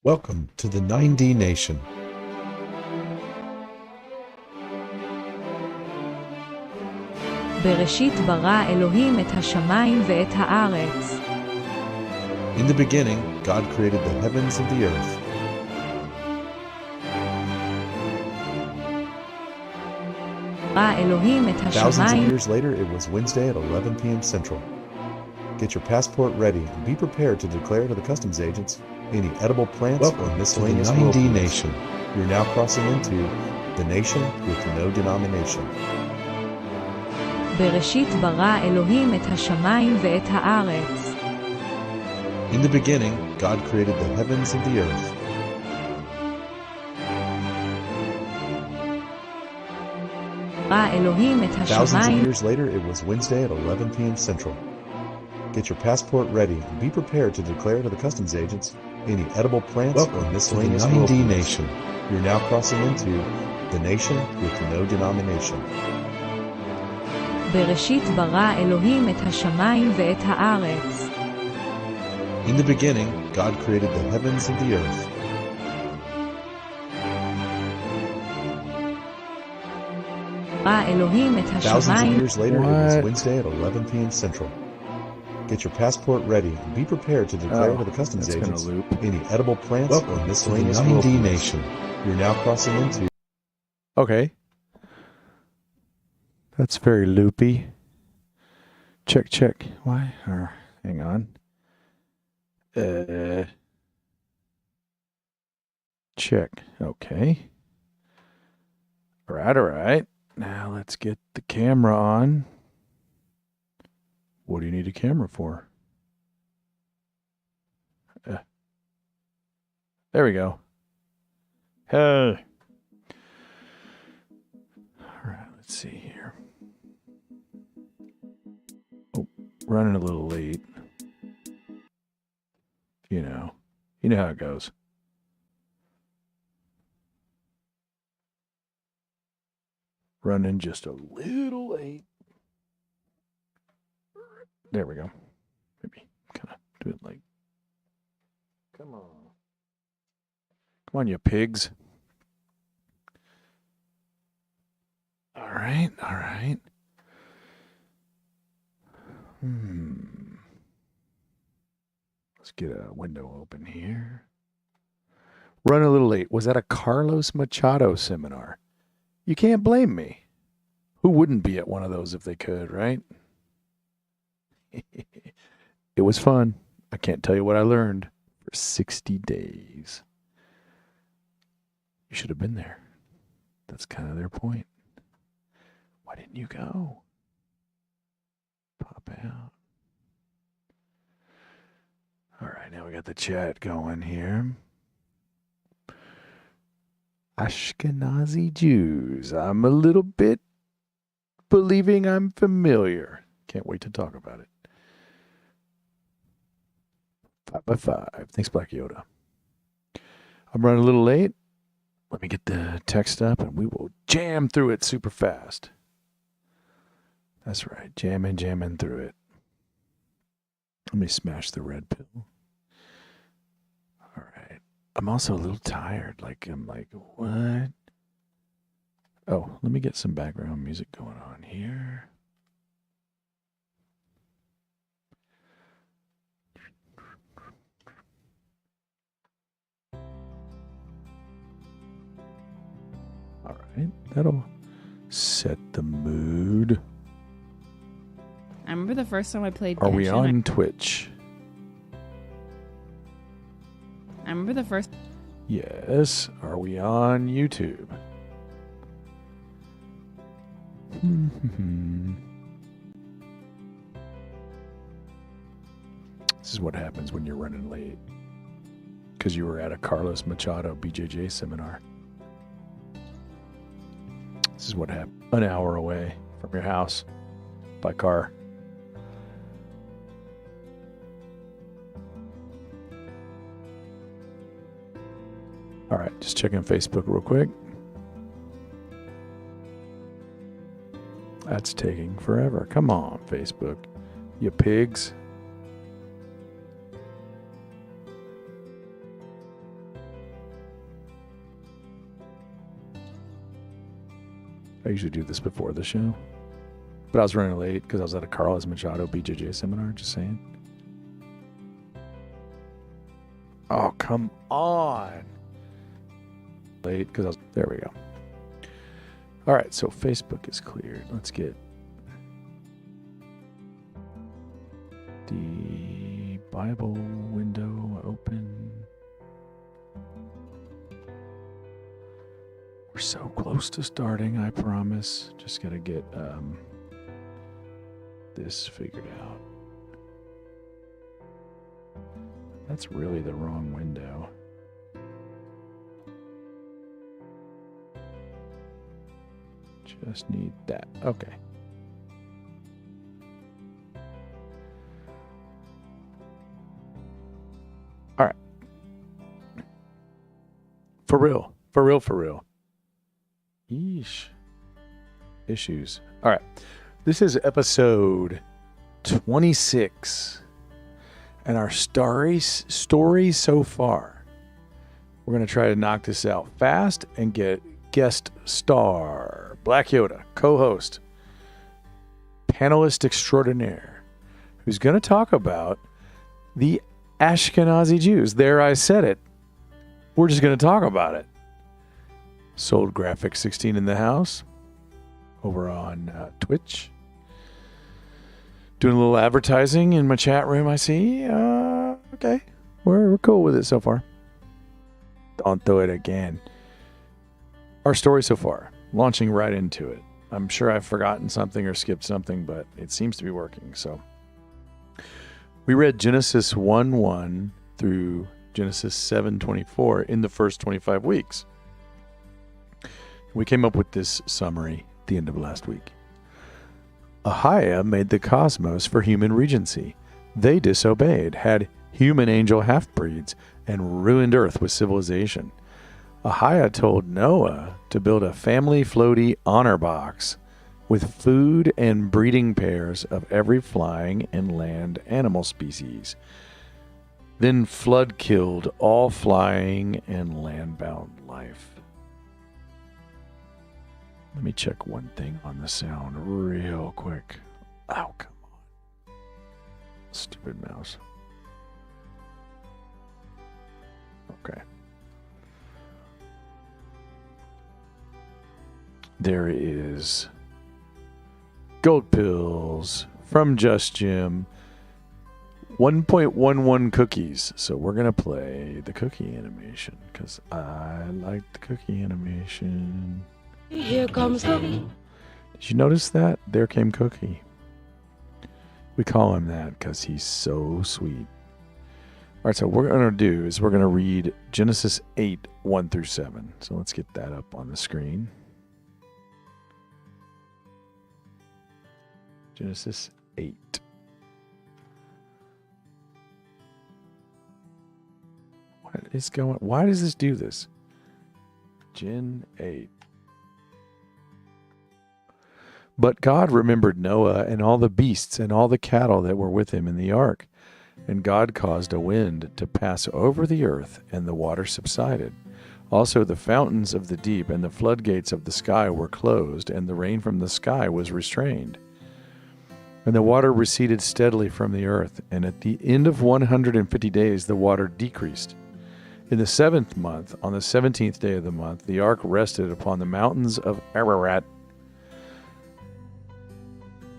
Welcome to the 9dNation. בראשית ברא אלוהים את השמיים ואת הארץ. In the beginning, God created the heavens and the earth. ברא אלוהים את Thousands of השמיים. years later, it was Wednesday at 11 p.m. Central. Get your passport ready and be prepared to declare to the customs agents any edible plants or miscellaneous 9dNation. You're now crossing into the nation with no denomination. בראשית ברא אלוהים את השמיים ואת הארץ. In the beginning, God created the heavens and the earth. ברא אלוהים את Thousands of השמיים. years later, it was Wednesday at 11 p.m. Central. Get your passport ready and be prepared to declare to the customs agents any edible plants or miscellaneous 9dNation. You're now crossing into the nation with no denomination. בראשית ברא אלוהים את השמיים ואת הארץ. In the beginning, God created the heavens and the earth. ברא אלוהים את Thousands of השמיים. years later, it was Wednesday at 11 p.m. Central. Get your passport ready and be prepared to declare to the customs agents any edible plants or miscellaneous 9dNation. You're now crossing into. Okay. That's very loopy. Check, check. Why? Hang on. Check. Okay. All right. Now let's get the camera on. What do you need a camera for? There we go. Hey. All right, let's see here. Oh, running a little late. You know how it goes. Running just a little late. There we go. Maybe kind of do it like. Come on. Come on, you pigs. All right. Let's get a window open here. Run a little late. Was that a Carlos Machado seminar? You can't blame me. Who wouldn't be at one of those if they could, right? It was fun. I can't tell you what I learned for 60 days. You should have been there. That's kind of their point. Why didn't you go? Pop out. All right, now we got the chat going here. Ashkenazi Jews. I'm a little bit believing I'm familiar. Can't wait to talk about it. 5x5. Thanks, Black Yoda. I'm running a little late. Let me get the text up and we will jam through it super fast. That's right. Jamming through it. Let me smash the red pill. All right. I'm also a little tired. I'm like, what? Oh, let me get some background music going on here. All right. That'll set the mood. I remember the first time I played Genshin. Are we on Twitch? I remember the first... Yes. Are we on YouTube? This is what happens when you're running late. Because you were at a Carlos Machado BJJ seminar. This is what happened. An hour away from your house by car. All right, just checking Facebook real quick. That's taking forever. Come on, Facebook. You pigs. I usually do this before the show. But I was running late because I was at a Carlos Machado BJJ seminar, just saying. Oh, come on. Late because I was... There we go. All right, so Facebook is cleared. Let's get the Bible window open. We're so close to starting, I promise. Just got to get this figured out. That's really the wrong window. Just need that. Okay. All right. For real. For real, for real. Yeesh. Issues. All right. This is episode 26. And our story so far. We're going to try to knock this out fast and get guest star Black Yoda, co-host, panelist extraordinaire, who's going to talk about the Ashkenazi Jews. There, I said it. We're just going to talk about it. Sold Graphic 16 in the house over on Twitch. Doing a little advertising in my chat room, I see. Okay. We're cool with it so far. Don't do it again. Our story so far. Launching right into it. I'm sure I've forgotten something or skipped something, but it seems to be working. So we read Genesis 1:1 through Genesis 7:24 in the first 25 weeks. We came up with this summary at the end of last week. Ahiah made the cosmos for human regency. They disobeyed, had human angel half-breeds, and ruined earth with civilization. Ahiah told Noah to build a family floaty honor box with food and breeding pairs of every flying and land animal species. Then flood killed all flying and land-bound life. Let me check one thing on the sound real quick. Oh, come on. Stupid mouse. Okay. There is Gold Pills from Just Jim. 1.11 cookies. So we're going to play the cookie animation because I like the cookie animation. Here comes Cookie. Did you notice that? There came Cookie. We call him that because he's so sweet. All right, so what we're going to do is we're going to read Genesis 8, 1 through 7. So let's get that up on the screen. Genesis 8. What is going? Why does this do this? Gen 8. But God remembered Noah and all the beasts and all the cattle that were with him in the ark. And God caused a wind to pass over the earth, and the water subsided. Also the fountains of the deep and the floodgates of the sky were closed, and the rain from the sky was restrained. And the water receded steadily from the earth, and at the end of 150 days the water decreased. In the 7th month, on the 17th day of the month, the ark rested upon the mountains of Ararat.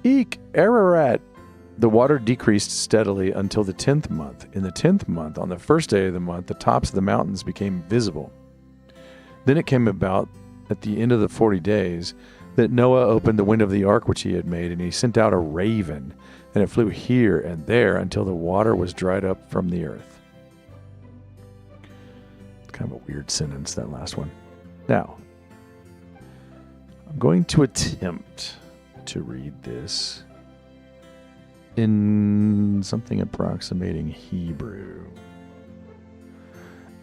Eek, Ararat! The water decreased steadily until the 10th month. In the 10th month, on the first day of the month, the tops of the mountains became visible. Then it came about at the end of the 40 days that Noah opened the window of the ark which he had made, and he sent out a raven, and it flew here and there until the water was dried up from the earth. It's kind of a weird sentence, that last one. Now, I'm going to attempt to read this in something approximating Hebrew.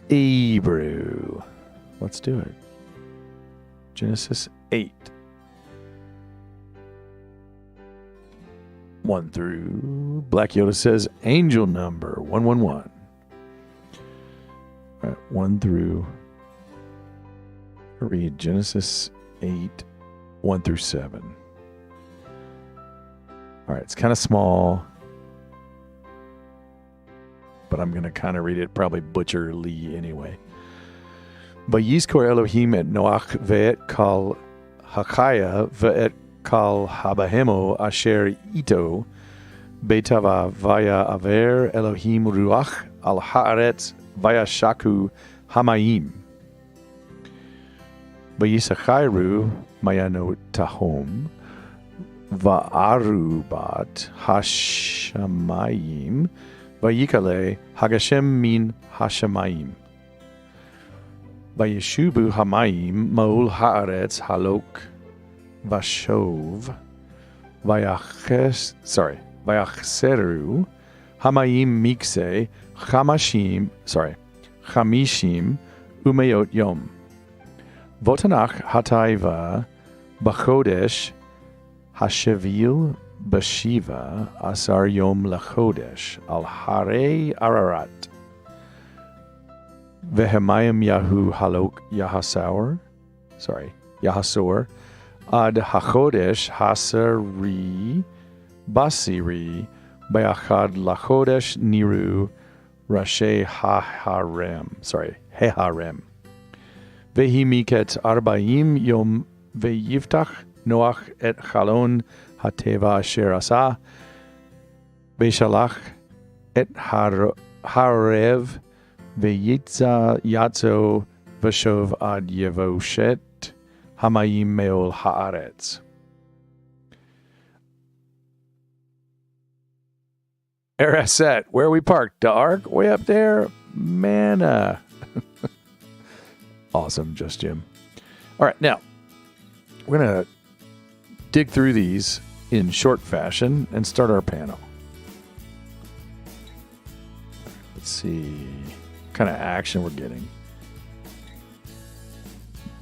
Hebrew. Let's do it. Genesis 8. 1 through, Black Yoda says, angel number 111. All right, 1 through, read Genesis 8, 1 through 7. All right, it's kind of small, but I'm going to kind of read it probably butcherly anyway. Vayizkor Elohim et Noach ve'et kal hakaya ve'et kal habahemo asher ito betava vaya aver Elohim ruach al haaretz vaya shaku hamayim vayisachayru mayano tahom va'arubat hashamayim vayikale hagashem min hashamayim vayeshubu hamayim maul haaretz halok vashov vayachseru hamayim mikse chamishim umayot yom votanach hataiva bachodesh Hashevil Bashiva Asar Yom Lachodesh Al Hare Ararat Vehemayim Yahu Halok Yahasor Ad Hachodesh Hasari Basiri Bayachad Lachodesh Niru Rashe Heharem Vehi Miket Arbaim Yom Veyiftach Noach et Chalon Hateva Asher Asa Beishalach et Harev Veyitza Yatzo Vashov Ad Yevoshet Hamayim Meol Haaretz. Araset, where we parked? The Ark? Way up there? Manna. Awesome, Just Jim. All right, now we're going to dig through these in short fashion and start our panel. Let's see what kind of action we're getting.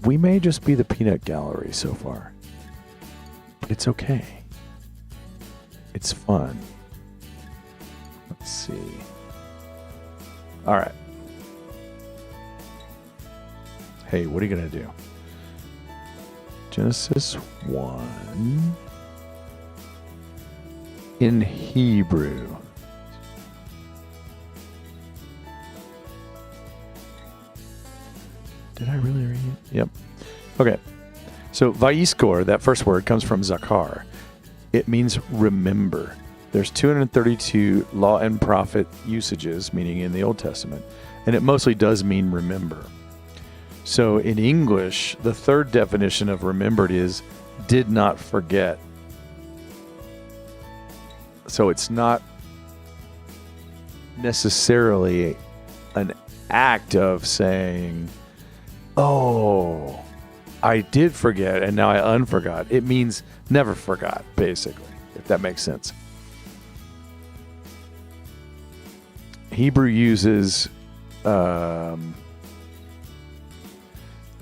We may just be the peanut gallery so far, but it's okay. It's fun. Let's see. All right. Hey, what are you going to do? Genesis 1 in Hebrew. Did I really read it? Yep. Okay. So Vayiskor, that first word, comes from Zakar. It means remember. There's 232 law and prophet usages, meaning in the Old Testament, and it mostly does mean remember. So in English, the third definition of remembered is did not forget. So it's not necessarily an act of saying, oh, I did forget and now I unforgot. It means never forgot, basically, if that makes sense. Hebrew uses the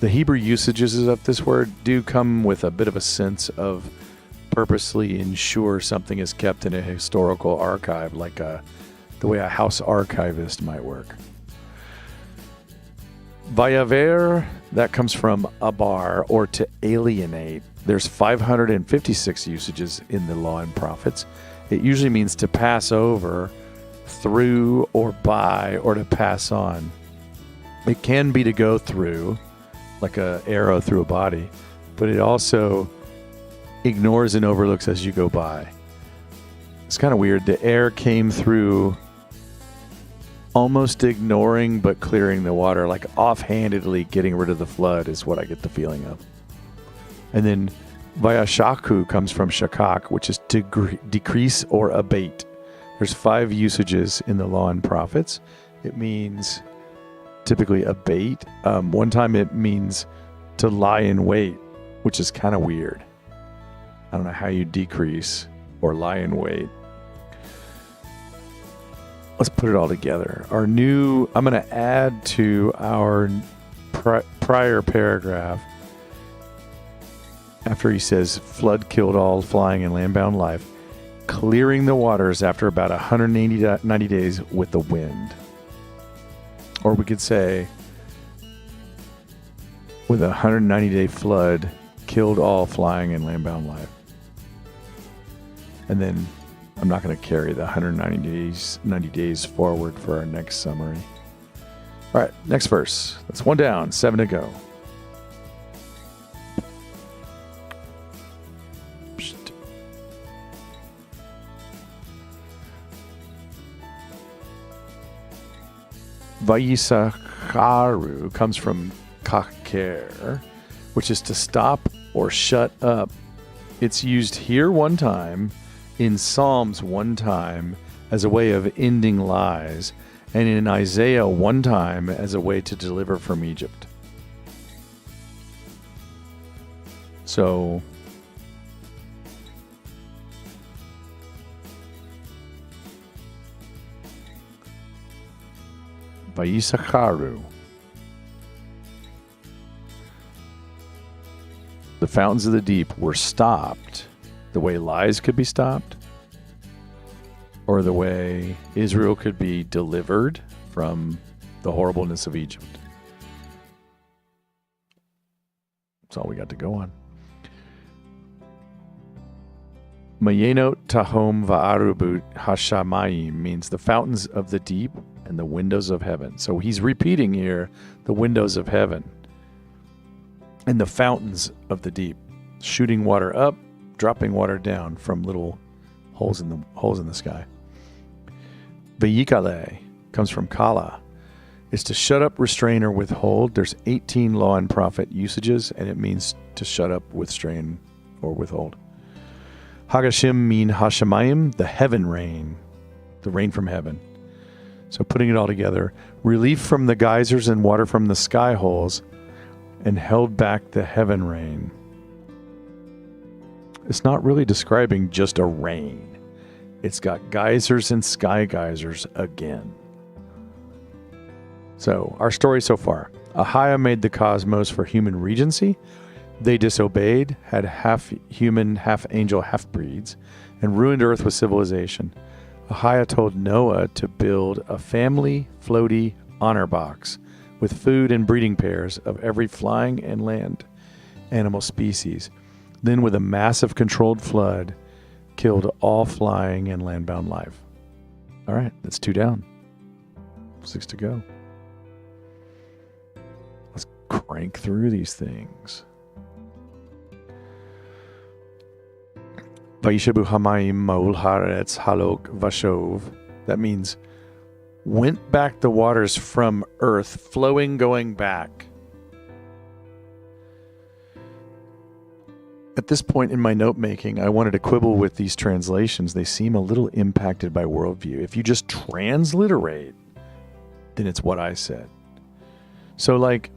Hebrew usages of this word do come with a bit of a sense of purposely ensure something is kept in a historical archive, like the way a house archivist might work. Vayaver, that comes from abar, or to alienate. There's 556 usages in the Law and Prophets. It usually means to pass over, through, or by, or to pass on. It can be to go through, like an arrow through a body, but it also ignores and overlooks as you go by. It's kind of weird. The air came through almost ignoring but clearing the water, like offhandedly getting rid of the flood is what I get the feeling of. And then Vayashaku comes from shakak, which is to decrease or abate. There's 5 usages in the Law and Prophets. It means typically abate. One time it means to lie in wait, which is kind of weird. I don't know how you decrease or lie in wait. Let's put it all together. I'm going to add to our prior paragraph, after he says, flood killed all flying and land-bound life, clearing the waters after about 190 days with the wind. Or we could say, with a 190-day flood, killed all flying and landbound life. And then I'm not going to carry the 90 days forward for our next summary. All right, next verse. That's 1 down, 7 to go. Psst. Vayisakharu comes from kaker, which is to stop or shut up. It's used here 1 time, in Psalms 1 time, as a way of ending lies, and in Isaiah 1 time as a way to deliver from Egypt. So, Vayisakharu. The fountains of the deep were stopped the way lies could be stopped, or the way Israel could be delivered from the horribleness of Egypt. That's all we got to go on. Mayenot tahom va'arubut hashamayim means the fountains of the deep and the windows of heaven. So he's repeating here the windows of heaven and the fountains of the deep, shooting water up, dropping water down from little holes in the sky. Vayikale comes from kala. It's to shut up, restrain, or withhold. There's 18 law and prophet usages, and it means to shut up, restrain, or withhold. Hagashim mean hashamayim, the heaven rain, the rain from heaven. So putting it all together, relief from the geysers and water from the sky holes, and held back the heaven rain. It's not really describing just a rain. It's got geysers and sky geysers again. So, our story so far. Ahia made the cosmos for human regency. They disobeyed, had half human, half angel, half breeds, and ruined Earth with civilization. Ahia told Noah to build a family floaty honor box with food and breeding pairs of every flying and land animal species. Then, with a massive controlled flood, killed all flying and landbound life. All right, that's 2 down. 6 to go. Let's crank through these things. Vayishabu hamayim ma'ul haaretz halok vashov. That means went back the waters from earth, flowing, going back. At this point in my note making, I wanted to quibble with these translations. They seem a little impacted by worldview. If you just transliterate, then it's what I said. So, like,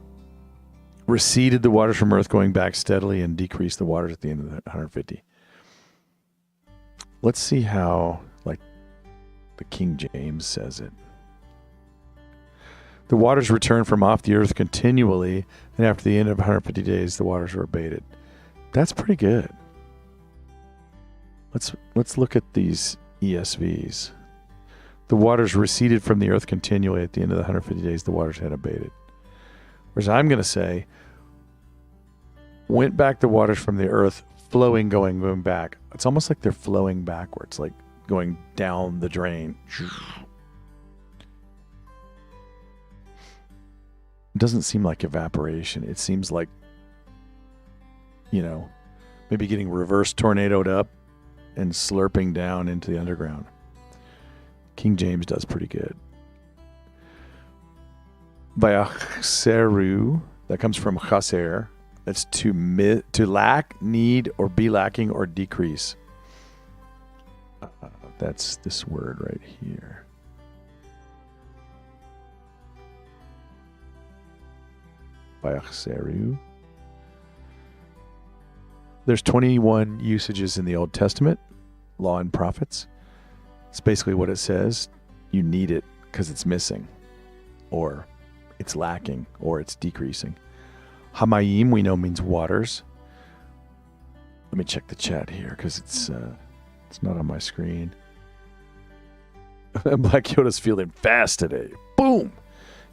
receded the waters from earth, going back steadily, and decreased the waters at the end of the 150. Let's see how, like, the King James says it. The waters returned from off the earth continually, and after the end of 150 days, the waters were abated. That's pretty good. Let's look at these ESVs. The waters receded from the earth continually. At the end of the 150 days, the waters had abated. Whereas I'm going to say, went back the waters from the earth, flowing, going back. It's almost like they're flowing backwards, like going down the drain. It doesn't seem like evaporation. It seems like, you know, maybe getting reverse tornadoed up and slurping down into the underground. King James does pretty good. Vayachseru, that comes from chaser. That's to lack, need, or be lacking, or decrease. That's this word right here. Vayachseru. There's 21 usages in the Old Testament, law and prophets. It's basically what it says. You need it because it's missing, or it's lacking, or it's decreasing. Hamayim, we know, means waters. Let me check the chat here because it's not on my screen. Black Yoda's feeling fast today. Boom!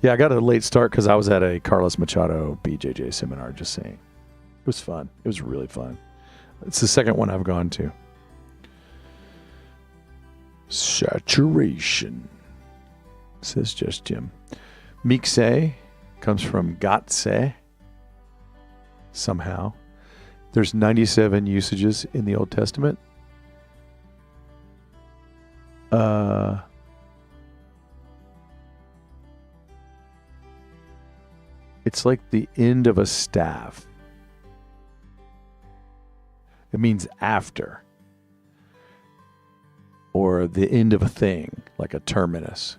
Yeah, I got a late start because I was at a Carlos Machado BJJ seminar, just saying. It was fun. It was really fun. It's the second one I've gone to. Saturation, says just Jim. Mikse comes from Gatse. Somehow. There's 97 usages in the Old Testament. It's like the end of a staff. It means after. Or the end of a thing, like a terminus.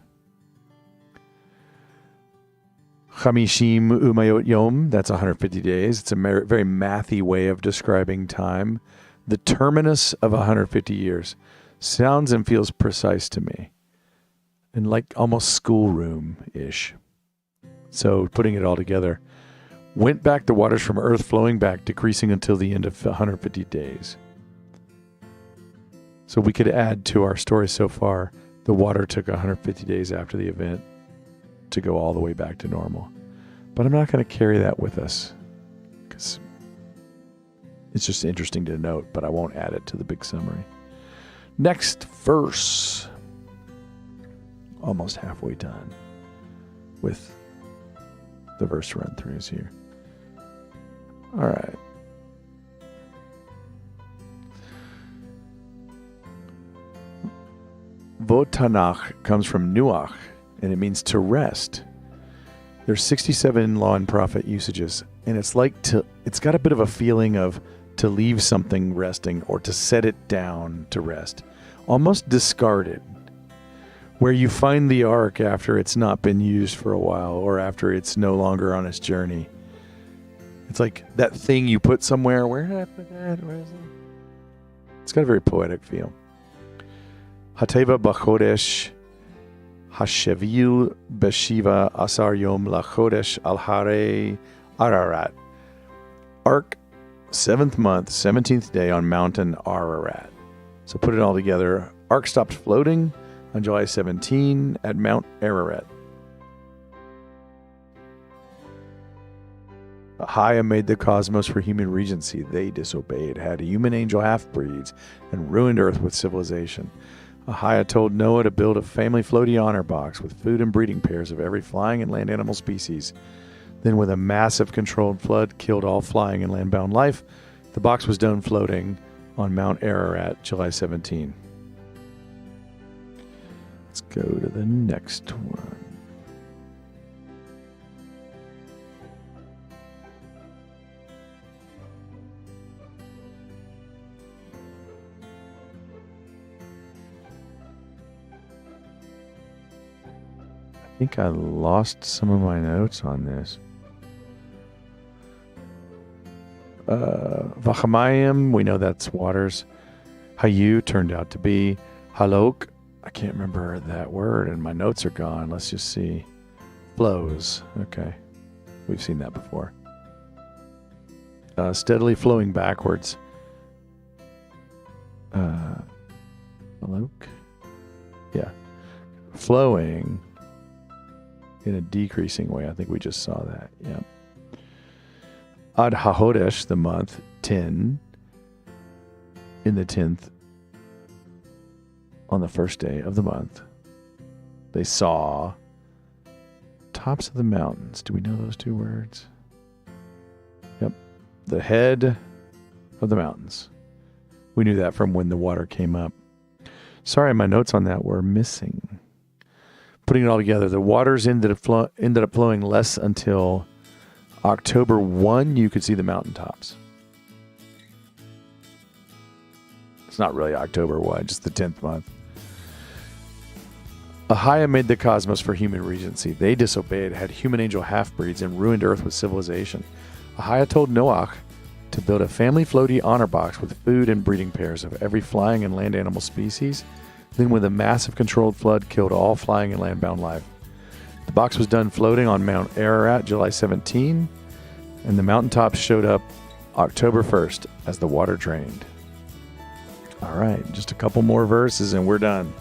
Chamishim umayot yom, that's 150 days. It's a very mathy way of describing time. The terminus of 150 years. Sounds and feels precise to me. And like almost schoolroom-ish. So putting it all together. Went back the waters from earth flowing back, decreasing until the end of 150 days. So we could add to our story so far, the water took 150 days after the event to go all the way back to normal. But I'm not going to carry that with us because it's just interesting to note, but I won't add it to the big summary. Next verse. Almost halfway done with the verse run-throughs here. All right. Votanach comes from Nuach, and it means to rest. There's 67 law and prophet usages, and it's got a bit of a feeling of to leave something resting or to set it down to rest. Almost discarded. Where you find the ark after it's not been used for a while or after it's no longer on its journey. It's like that thing you put somewhere. Where did I put that? Where is it? It's got a very poetic feel. Hateva b'chodesh hashevil b'shiva asar yom lachodesh al harei Ararat. Ark, 7th month, 17th day on Mountain Ararat. So put it all together. Ark stopped floating on July 17 at Mount Ararat. Ahia made the cosmos for human regency. They disobeyed, had human angel half-breeds, and ruined Earth with civilization. Ahia told Noah to build a family floaty honor box with food and breeding pairs of every flying and land animal species. Then with a massive controlled flood, killed all flying and land-bound life. The box was done floating on Mount Ararat, July 17. Let's go to the next one. I think I lost some of my notes on this. Vachamayim, we know that's waters. Hayu turned out to be Halok. I can't remember that word, and my notes are gone. Let's just see. Flows. Okay. We've seen that before. Steadily flowing backwards. Halok? Yeah. Flowing in a decreasing way. I think we just saw that. Yeah. Ad HaHodesh, the month, 10. In the 10th, on the first day of the month, they saw tops of the mountains. Do we know those two words? Yep. The head of the mountains. We knew that from when the water came up. Sorry, my notes on that were missing. Putting it all together, the waters ended up flowing less until October 1. You could see the mountaintops. It's not really October 1, just the 10th month. Ahia made the cosmos for human regency. They disobeyed, had human angel half-breeds, and ruined Earth with civilization. Ahia told Noach to build a family floaty honor box with food and breeding pairs of every flying and land animal species. Then with a massive controlled flood, killed all flying and land-bound life. The box was done floating on Mount Ararat, July 17, and the mountaintops showed up October 1st as the water drained. All right, just a couple more verses and we're done.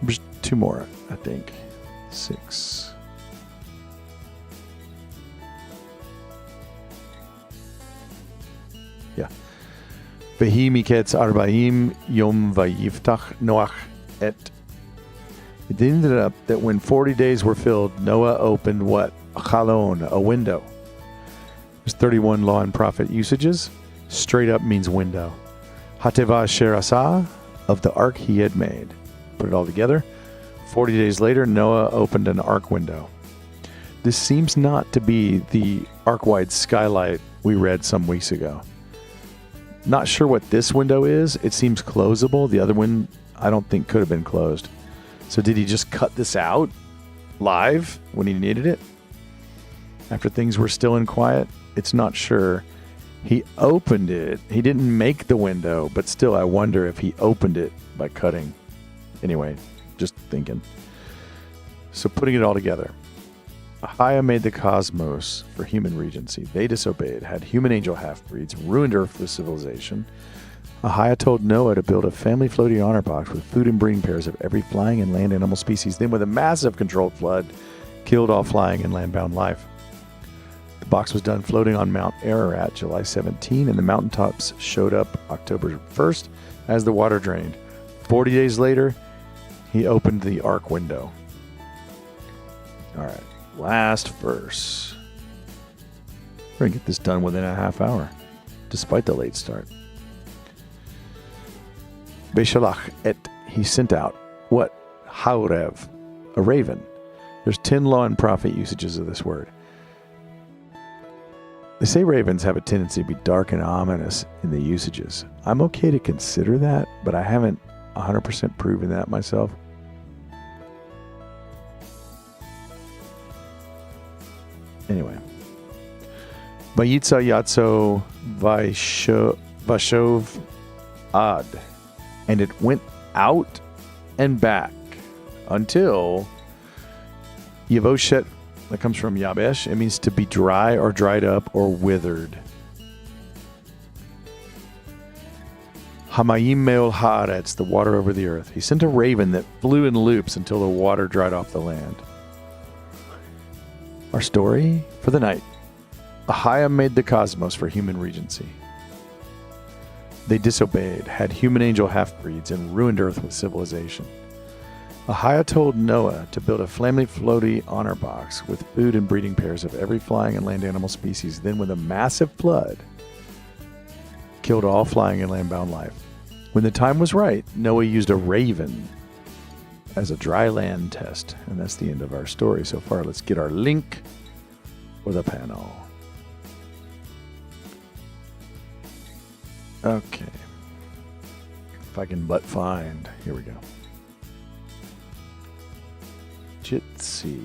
Just 2 more, I think. 6. Yeah. Vehi miketz arba'im yom vayiftach Noach et. It ended up that when 40 days were filled, Noah opened what? A chalon, a window. There's 31 law and prophet usages. Straight up means window. Hateva asher asah, of the ark he had made. Put it all together. 40 days later, Noah opened an ark window. This seems not to be the ark-wide skylight we read some weeks ago. Not sure what this window is. It seems closable. The other one, I don't think could have been closed. So did he just cut this out live when he needed it? After things were still in quiet? It's not sure. He opened it. He didn't make the window, but still I wonder if he opened it by cutting. Anyway, just thinking. So putting it all together. Ahia made the cosmos for human regency. They disobeyed, had human angel half-breeds, ruined Earth with civilization. Ahia told Noah to build a family floating honor box with food and breeding pairs of every flying and land animal species. Then with a massive controlled flood, killed all flying and land-bound life. The box was done floating on Mount Ararat July 17, and the mountaintops showed up October 1st as the water drained. 40 days later, he opened the ark window. All right. Last verse. We're going to get this done within a half hour, despite the late start. Beshalach et, he sent out. What? Haurev, a raven. There's 10 law and prophet usages of this word. They say ravens have a tendency to be dark and ominous in the usages. I'm okay to consider that, but I haven't 100% proven that myself. Anyway. Vayitza Yatso Vashov Ad. And it went out and back until Yevoshet, that comes from Yabesh. It means to be dry or dried up or withered. Hamayim Meol Haaretz, the water over the earth. He sent a raven that flew in loops until the water dried off the land. Our story for the night. Ahia made the cosmos for human regency. They disobeyed, had human angel half-breeds, and ruined Earth with civilization. Ahia told Noah to build a family floaty honor box with food and breeding pairs of every flying and land animal species. Then with a massive flood, killed all flying and land-bound life. When the time was right, Noah used a raven as a dry land test. And that's the end of our story so far. Let's get our link for the panel. Okay. If I can but find. Here we go. Jitsi.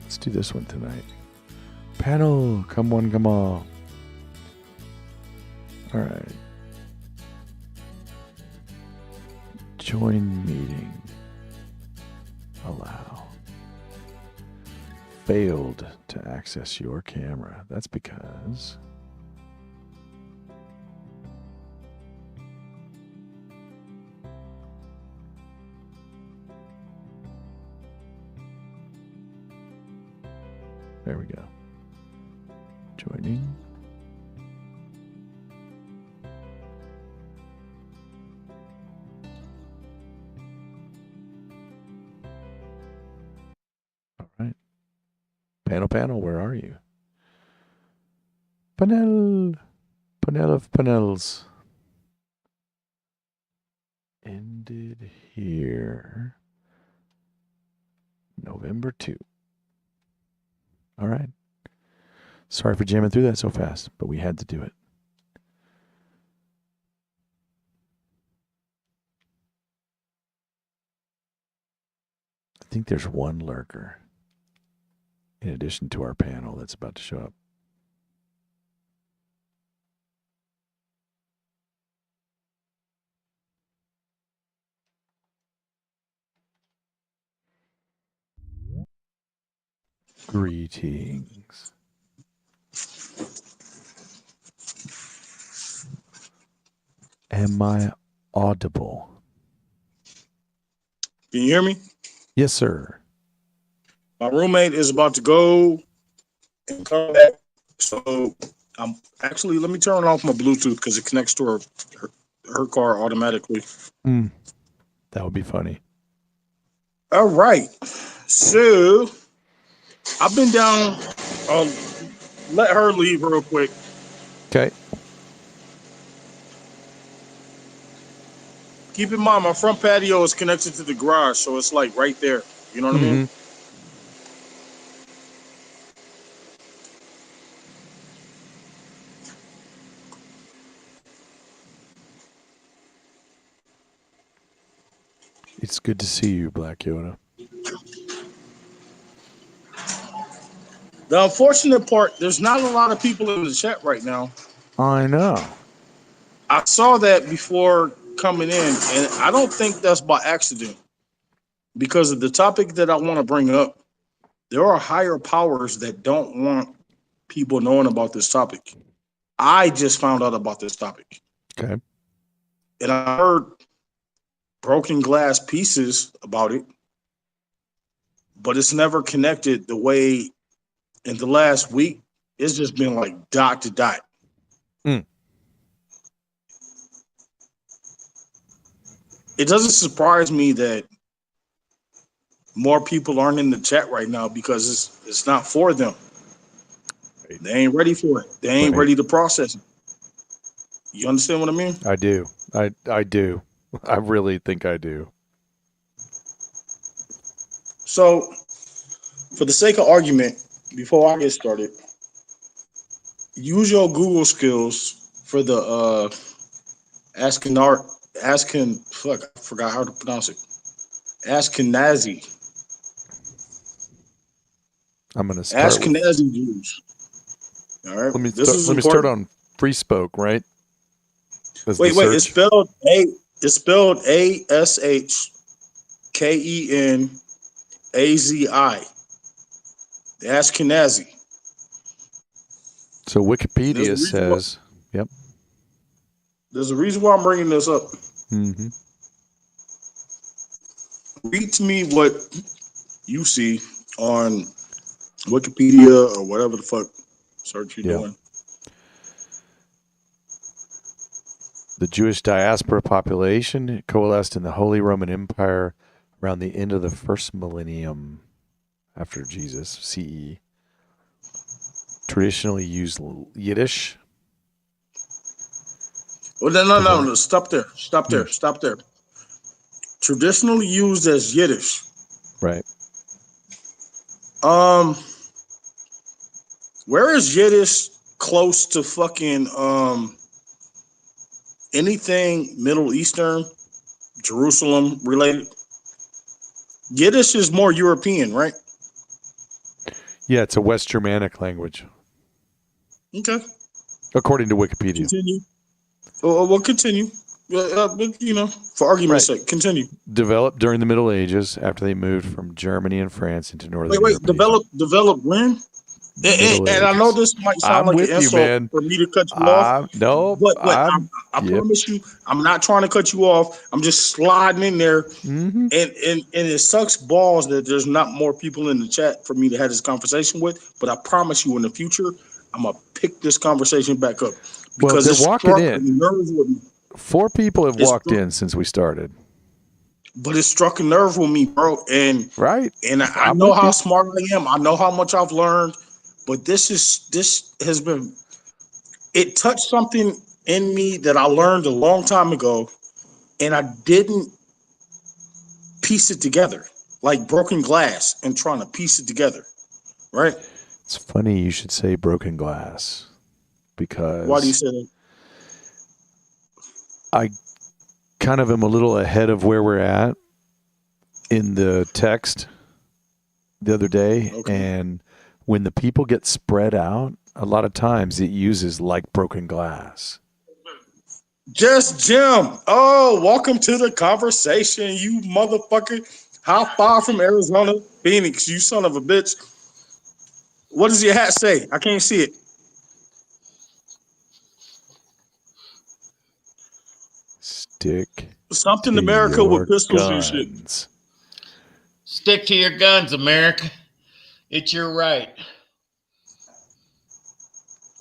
Let's do this one tonight. Panel, come on, come on. All right. Join meeting. Allow. Failed to access your camera. That's because there we go. Joining. All right. Panel, where are you? Panel of panels. Ended here. November 2. All right. Sorry for jamming through that so fast, but we had to do it. I think there's one lurker in addition to our panel that's about to show up. Greetings. Am I audible? Can you hear me? Yes, sir. My roommate is about to go and come back. So actually, let me turn off my Bluetooth because it connects to her car automatically. That would be funny. All right. So I've been down. Let her leave real quick. Okay. Keep in mind, my front patio is connected to the garage, so it's like right there. You know what I mean? It's good to see you, Black Yoda. The unfortunate part, there's not a lot of people in the chat right now. I know. I saw that before coming in, and I don't think that's by accident. Because of the topic that I want to bring up, there are higher powers that don't want people knowing about this topic. I just found out about this topic. Okay. And I heard broken glass pieces about it, but it's never connected the way in the last week. It's just been like dot to dot. It doesn't surprise me that more people aren't in the chat right now because it's not for them. Right. They ain't ready for it. They ain't ready to process it. You understand what I mean? I do. I do. I really think I do. So, for the sake of argument, before I get started, use your Google skills for the asking, fuck, I forgot how to pronounce it. Ashkenazi. I'm going to start Ashkenazi Jews. All right. Let me start on free spoke, right? Wait. It's spelled ASHKENAZI. Ashkenazi. So Wikipedia says, yep. There's a reason why I'm bringing this up. Mm-hmm. Read to me what you see on Wikipedia or whatever the fuck search you're doing. The Jewish diaspora population coalesced in the Holy Roman Empire around the end of the first millennium after Jesus, CE. Traditionally used Yiddish. Well, no. Stop there. Traditionally used as Yiddish. Right. Where is Yiddish close to fucking anything Middle Eastern, Jerusalem related? Yiddish is more European, right? Yeah, it's a West Germanic language. Okay. According to Wikipedia. Continue. We'll continue. For argument's sake, continue. Developed during the Middle Ages after they moved from Germany and France into northern Europe. Develop when? And I know this might sound like an insult for me to cut you off. No, but I promise you, I'm not trying to cut you off. I'm just sliding in there. Mm-hmm. And it sucks balls that there's not more people in the chat for me to have this conversation with. But I promise you, in the future, I'm gonna pick this conversation back up because they're walking in. Nerves with me. 4 people have walked in since we started. But it struck a nerve with me, bro. And I know how smart I am. I know how much I've learned. But this has been, it touched something in me that I learned a long time ago, and I didn't piece it together, like broken glass and trying to piece it together, right? It's funny you should say broken glass, because why do you say that? I kind of am a little ahead of where we're at in the text the other day, and when the people get spread out, a lot of times it uses like broken glass. Just Jim. Oh, welcome to the conversation, you motherfucker. How far from Arizona? Phoenix, you son of a bitch. What does your hat say? I can't see it. Stick something America with pistols guns. And shit. Stick to your guns, America. It's your right.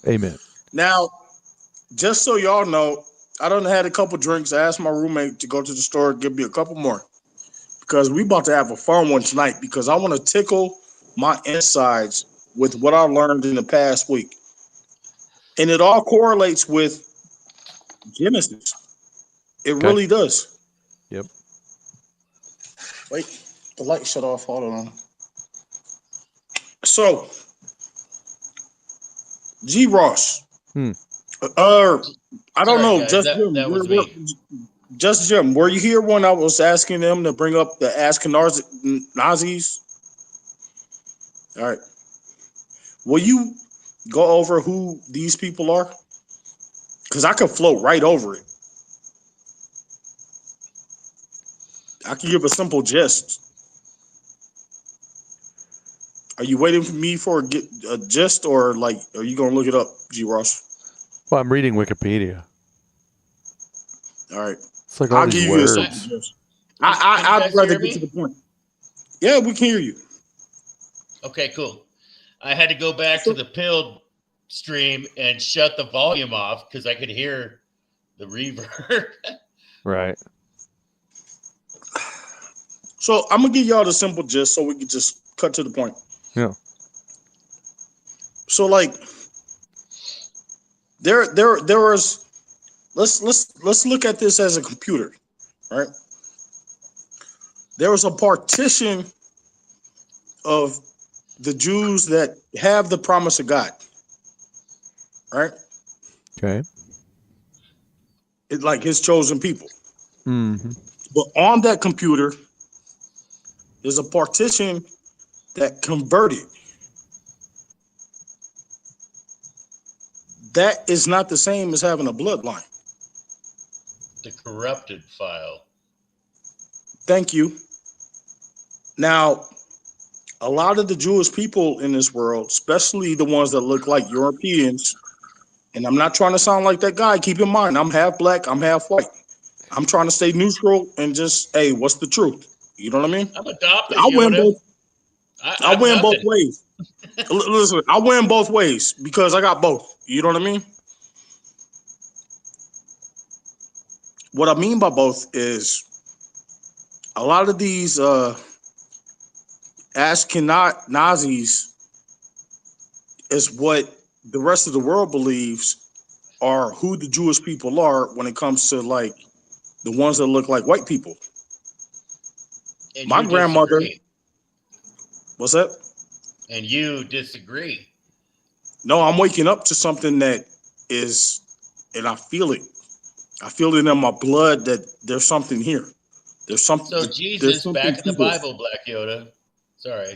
Amen. Now, just so y'all know, I done had a couple drinks. I asked my roommate to go to the store and give me a couple more because we about to have a fun one tonight because I want to tickle my insides with what I learned in the past week. And it all correlates with Genesis. It really does. Yep. Wait, the light shut off. Hold on. So, G. Ross. I don't know. Guys, just that Jim. was me. Just Jim. Were you here when I was asking them to bring up the Ashkenazis? All right. Will you go over who these people are? Because I could float right over it. I can give a simple gist. Are you waiting for me for a gist, or like, are you gonna look it up, G. Ross? Well, I'm reading Wikipedia. All right. It's like all these words. I'd rather get to the point. Yeah, we can hear you. Okay, cool. I had to go back to the pill stream and shut the volume off because I could hear the reverb. Right. So I'm gonna give y'all the simple gist so we can just cut to the point. Yeah. So like there was let's look at this as a computer, right? There was a partition of the Jews that have the promise of God, right? Okay. It's like his chosen people. Mm-hmm. But on that computer, there's a partition that converted. That is not the same as having a bloodline. The corrupted file. Thank you. Now, a lot of the Jewish people in this world, especially the ones that look like Europeans, and I'm not trying to sound like that guy. Keep in mind, I'm half black, I'm half white. I'm trying to stay neutral and just, hey, what's the truth? You know what I mean? I'm adopted. I win Yoda. both. I win both ways. Listen, I win both ways because I got both. You know what I mean? What I mean by both is a lot of these Ashkenazis is what the rest of the world believes are who the Jewish people are when it comes to like the ones that look like white people. And my grandmother. Disagree. What's that? And you disagree. No, I'm waking up to something that is, and I feel it. I feel it in my blood that there's something here. There's something. So Jesus back in the Bible, Black Yoda. Sorry.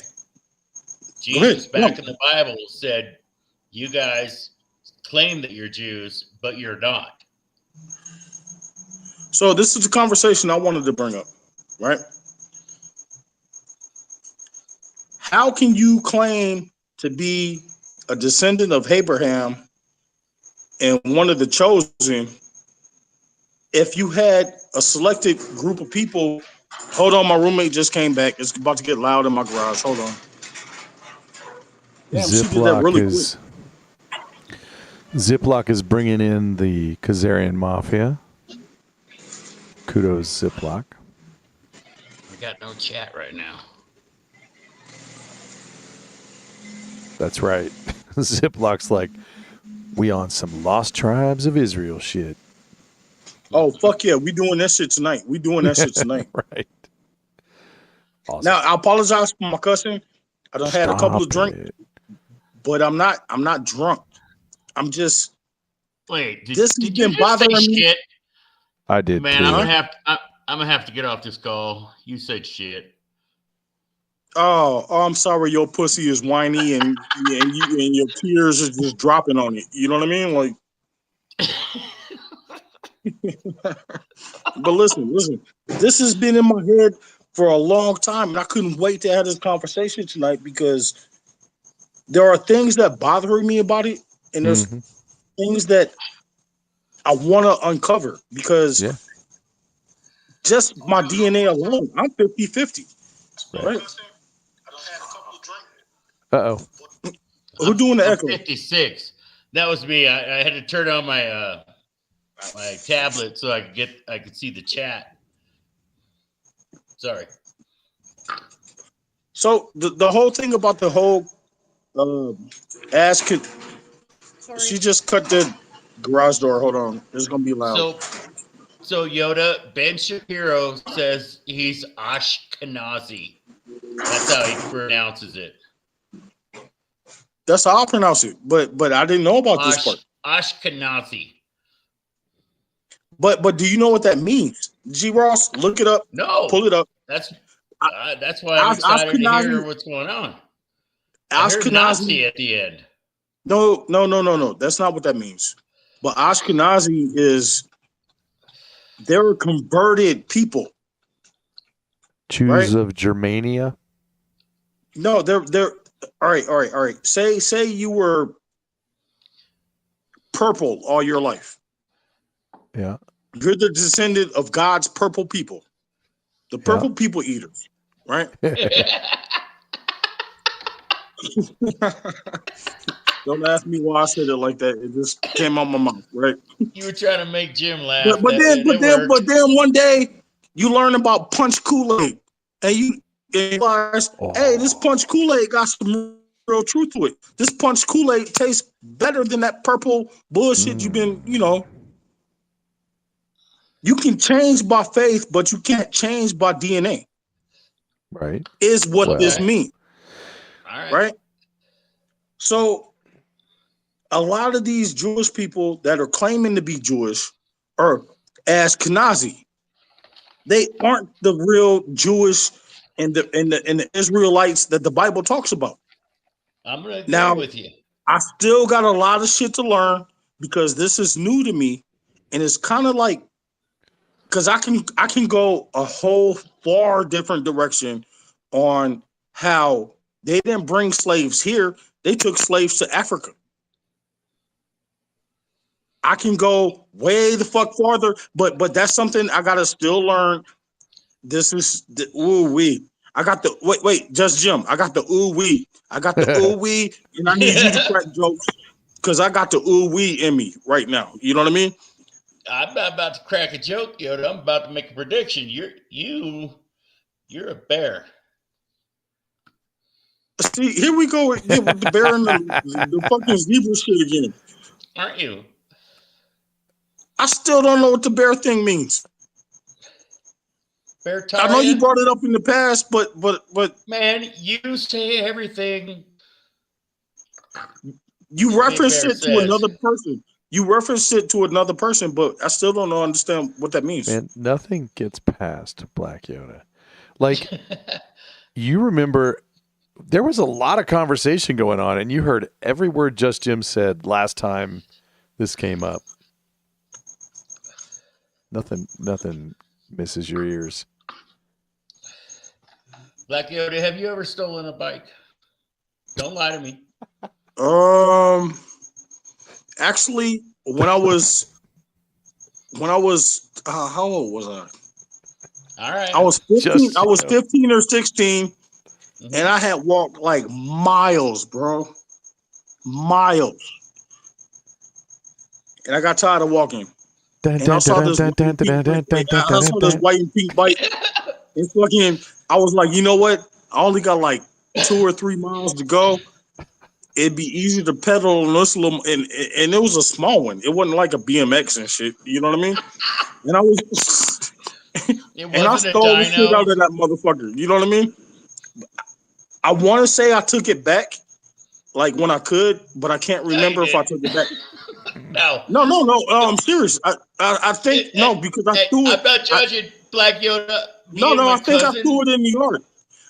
Jesus back in the Bible said, you guys claim that you're Jews, but you're not. So this is the conversation I wanted to bring up, right? How can you claim to be a descendant of Abraham and one of the chosen if you had a selected group of people? Hold on, my roommate just came back. It's about to get loud in my garage. Hold on. Damn, she did that really quick. Ziploc is bringing in the Khazarian Mafia. Kudos, Ziploc. We got no chat right now. That's right. Ziploc's like, we on some Lost Tribes of Israel shit. Oh, fuck yeah. We doing that shit tonight. Right. Awesome. Now, I apologize for my cussing. I done had a couple of drinks, but I'm not drunk. I'm just. Wait, did you bother me? Shit? I did. Man, too. I'm gonna have to get off this call. You said shit. Oh, I'm sorry. Your pussy is whiny and your tears is just dropping on it. You know what I mean? Like. But listen. This has been in my head for a long time, and I couldn't wait to have this conversation tonight because there are things that bother me about it, and there's things that I want to uncover because just my DNA alone, I'm 50-50. Right? Uh-oh. Who doing the echo? 56. That was me. I had to turn on my my tablet so I could see the chat. Sorry. So the whole thing about the whole ass could. She just cut the garage door. Hold on, it's gonna be loud. So Yoda, Ben Shapiro says he's Ashkenazi. That's how he pronounces it. That's how I pronounce it. But I didn't know about this part. Ashkenazi. But do you know what that means? G Ross, look it up. No, pull it up. That's why I'm excited to hear what's going on. I heard Nazi at the end. No. That's not what that means. But Ashkenazi is they're converted people. Jews of Germania. No, they're all right. Say you were purple all your life. Yeah. You're the descendant of God's purple people. The purple people eaters, right? Don't ask me why I said it like that. It just came out my mouth, right? You were trying to make Jim laugh. But then one day you learn about punch Kool-Aid and you realize, hey, this punch Kool-Aid got some real truth to it. This punch Kool-Aid tastes better than that purple bullshit you've been, You can change by faith, but you can't change by DNA. Right. Is what this means. All right. So a lot of these Jewish people that are claiming to be Jewish are Ashkenazi. They aren't the real Jewish and the Israelites that the Bible talks about. I'm gonna agree with you. I still got a lot of shit to learn because this is new to me, and it's kind of like because I can go a whole far different direction on how they didn't bring slaves here; they took slaves to Africa. I can go way the fuck farther, but that's something I gotta still learn. This is the ooh wee. I got the wait, just Jim. I got the ooh wee. I got the ooh wee, and I need you to crack jokes because I got the ooh wee in me right now. You know what I mean? I'm not about to crack a joke, Yoda. I'm about to make a prediction. You're a bear. See, here we go with the bear and the fucking zebra shit again. Aren't you? I still don't know what the bear thing means. I know you brought it up in the past, but man, you say everything. You reference it to another person. You reference it to another person, but I still don't understand what that means. Man, nothing gets past Black Yoda. Like, you remember there was a lot of conversation going on, and you heard every word Just Jim said last time this came up. Nothing misses your ears. Black Yoda, have you ever stolen a bike? Don't lie to me. Actually, when I was how old was I? All right. I was 15 or 16, and I had walked like miles, bro. Miles. And I got tired of walking. And I saw this white and pink bike. And fucking, I was like, you know what? I only got like 2 or 3 miles to go. It'd be easy to pedal on this little, and it was a small one. It wasn't like a BMX and shit. You know what I mean? And I was, and I stole the shit out of that motherfucker. You know what I mean? I want to say I took it back, like when I could, but I can't remember if I took it back. No. I'm serious. I think because I threw it. I'm not judging Black Yoda. I think I threw it in the yard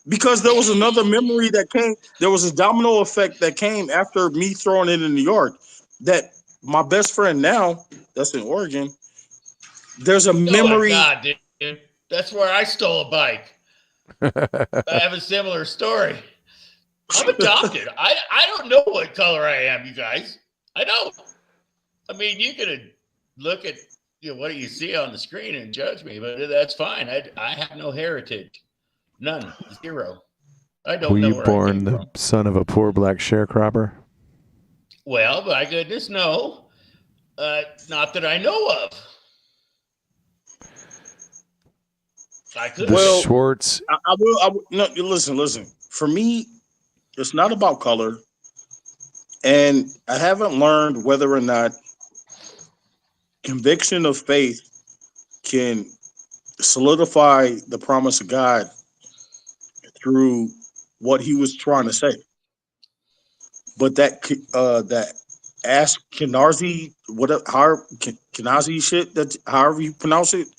because there was another memory that came. There was a domino effect that came after me throwing it in the yard. That my best friend now, that's in Oregon. There's a memory. Oh my God, dude. That's where I stole a bike. I have a similar story. I'm adopted. I don't know what color I am, you guys. I don't. I mean, you can look at what you see on the screen and judge me, but that's fine. I have no heritage. None. Zero. I don't know where Were you born I came the son of a poor black sharecropper? Well, my goodness, no. Not that I know of. I could. Well, Schwartz. I will. No, listen. For me, it's not about color, and I haven't learned whether or not conviction of faith can solidify the promise of God through what he was trying to say. But that Ashkenazi, whatever, Kenazi shit, that however you pronounce it,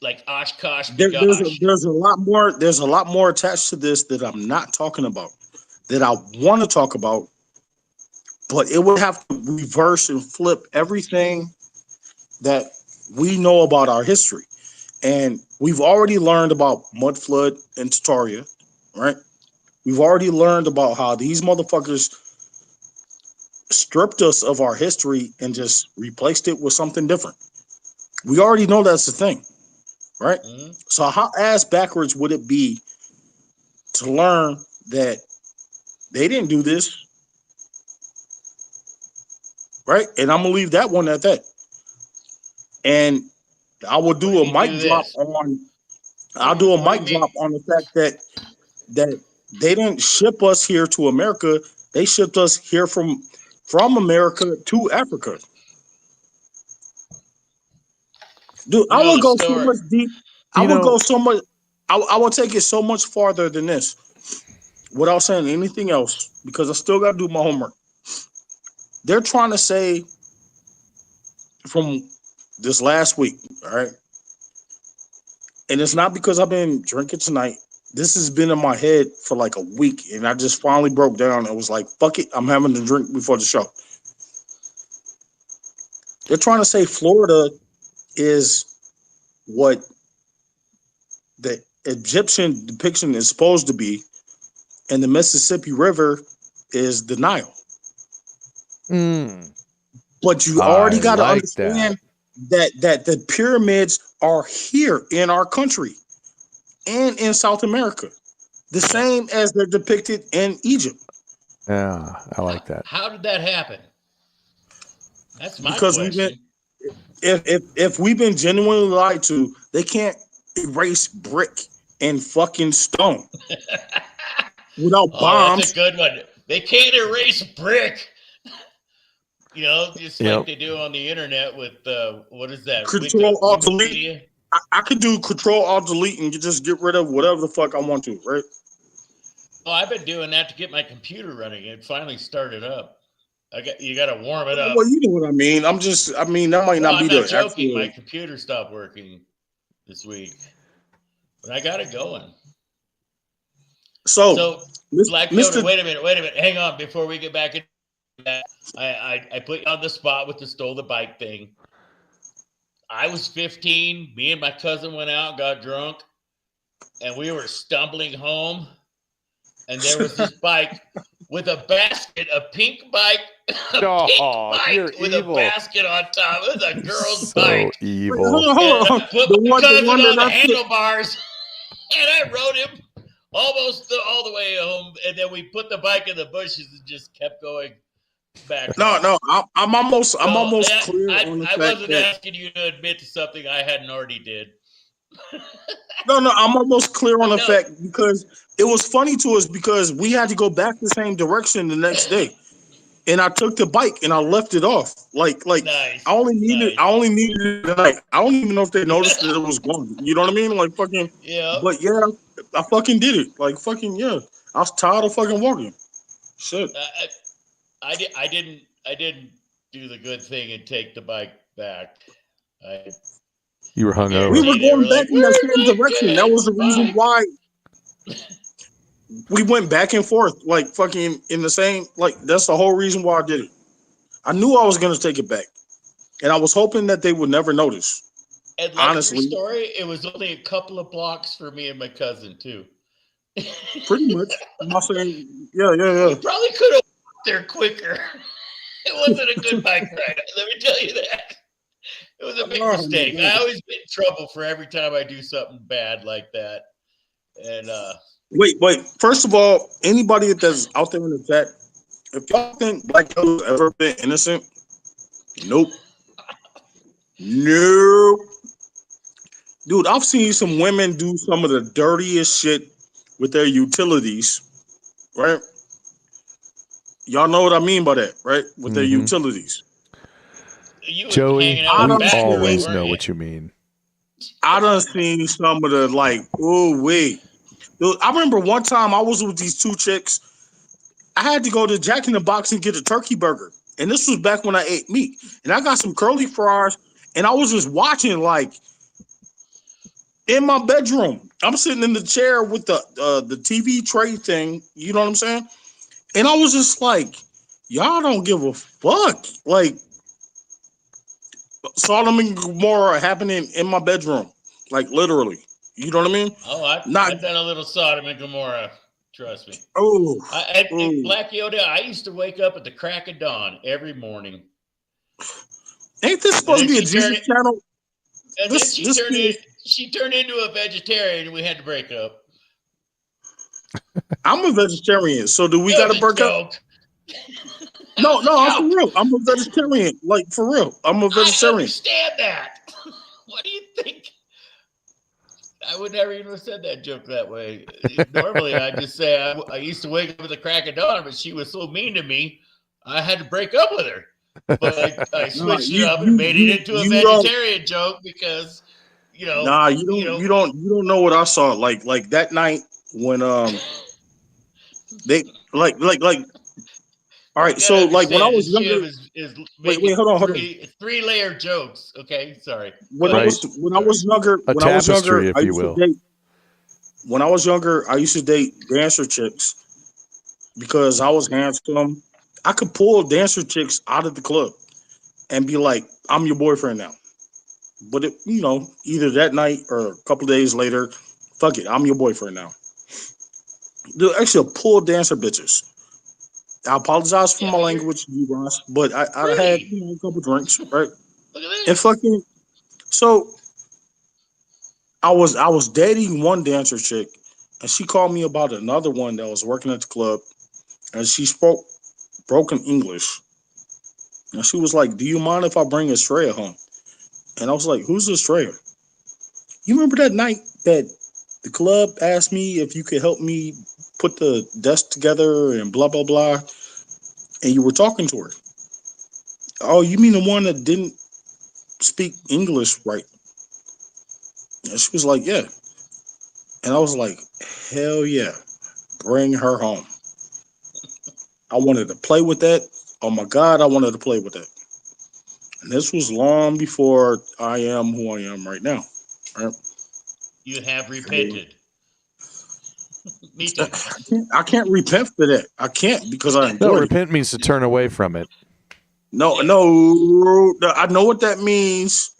Like Oshkosh, there's a lot more. There's a lot more attached to this that I'm not talking about, that I want to talk about, but it would have to reverse and flip everything that we know about our history. And we've already learned about mud flood and Tataria, right? We've already learned about how these motherfuckers stripped us of our history and just replaced it with something different. We already know that's the thing, right? Mm-hmm. So how ass backwards would it be to learn that they didn't do this, right? And I'm gonna leave that one at that. And I will do a mic drop on. I'll do a mic drop on the fact that they didn't ship us here to America. They shipped us here from America to Africa. Dude, I will go so much deep. I will go so much. I will take it so much farther than this without saying anything else because I still got to do my homework. They're trying to say from this last week, all right? And it's not because I've been drinking tonight. This has been in my head for like a week, and I just finally broke down and was like, fuck it, I'm having a drink before the show. They're trying to say Florida is what the Egyptian depiction is supposed to be, and the Mississippi River is the Nile. But you already got to understand that the pyramids are here in our country and in South America, the same as they're depicted in Egypt. Yeah, I like that. How did that happen? That's my question. If we've been genuinely lied to, they can't erase brick and fucking stone without bombs. That's a good one. They can't erase brick. You know, just like they do on the internet with what is that? Control Alt Delete. I could do Control Alt Delete and just get rid of whatever the fuck I want to, right? Oh, I've been doing that to get my computer running. It finally started up. You got to warm it up. Well, you know what I mean. That might not be the joking. My computer stopped working this week, but I got it going. So Black Yoda, wait a minute. Hang on before we get back into that. I put you on the spot with the stole the bike thing. I was 15. Me and my cousin went out, got drunk, and we were stumbling home. And there was this bike with a basket, a pink bike, with a basket on top. It was a girl's bike. Evil. Hold on. Put my cousin on the handlebars, and I rode him almost all the way home. And then we put the bike in the bushes and just kept going back. No, I'm almost clear on the fact I wasn't asking you to admit to something I hadn't already did. No, I'm almost clear on the fact because it was funny to us because we had to go back the same direction the next day, and I took the bike and I left it off. Like nice. I only needed it tonight. I don't even know if they noticed that it was gone. You know what I mean? Like fucking But yeah, I fucking did it. Like fucking yeah. I was tired of fucking walking. Shit. I didn't do the good thing and take the bike back. You were hungover. We were going back in that same direction. That was the reason why we went back and forth, like fucking in the same. Like that's the whole reason why I did it. I knew I was gonna take it back, and I was hoping that they would never notice. And like honestly, your story, it was only a couple of blocks for me and my cousin too. Pretty much. I'm saying, yeah. We probably could have walked there quicker. It wasn't a good bike ride. Let me tell you that. It was a big mistake. I always get in trouble for every time I do something bad like that. And wait. First of all, anybody that's out there in the chat, If y'all think Black Yoda's ever been innocent, nope. Nope. Dude, I've seen some women do some of the dirtiest shit with their utilities, right? Y'all know what I mean by that, right? With their utilities. You was Joey, hanging out we in the back, always weren't know you? what you mean. I done seen some of the like, oh wait. Dude, I remember one time I was with these two chicks. I had to go to Jack in the Box and get a turkey burger. And this was back when I ate meat. And I got some curly fries. And I was just watching like in my bedroom. I'm sitting in the chair with the TV tray thing. You know what I'm saying? And I was just like, y'all don't give a fuck. Like Sodom and Gomorrah happening in my bedroom. Like literally. You know what I mean? Oh, Not I've done a little Sodom and Gomorrah. Trust me. oh, And Black Yoda, I used to wake up at the crack of dawn every morning. ain't this supposed to be a Jesus channel? And then she turned into a vegetarian and we had to break up. I'm a vegetarian, so do we gotta break up? No, I'm for real. I'm a vegetarian. Like for real. I'm a vegetarian. I understand that. What do you think? I would never even have said that joke that way. Normally, I just say I used to wake up at the crack of dawn, but she was so mean to me, I had to break up with her. But I switched it up and made it into a vegetarian joke because, you know. Nah, you don't know what I saw. Like that night when they like. All right, so like when I was younger, wait, hold on. Three-layer jokes. Okay, sorry. When I was younger, I used to date. When I was younger, I used to date dancer chicks because I was handsome. I could pull dancer chicks out of the club and be like, "I'm your boyfriend now." But either that night or a couple days later, fuck it, I'm your boyfriend now. Dude, actually, pull dancer bitches. I apologize for my language, you guys, but I had a couple drinks, right? Look at this. And fucking, so I was dating one dancer chick, and she called me about another one that was working at the club, and she spoke broken English, and she was like, "Do you mind if I bring Estrella home?" And I was like, "Who's Estrella?" You remember that night that the club asked me if you could help me put the desk together and blah blah blah, and you were talking to her? Oh, you mean the one that didn't speak English right? And she was like, "Yeah." And I was like, "Hell yeah, bring her home." I wanted to play with that. Oh my God, I wanted to play with that. And this was long before I am who I am right now. Right? You have repented. Me too. I can't repent for that. I can't because I enjoyed it. Repent means to turn away from it. No, I know what that means,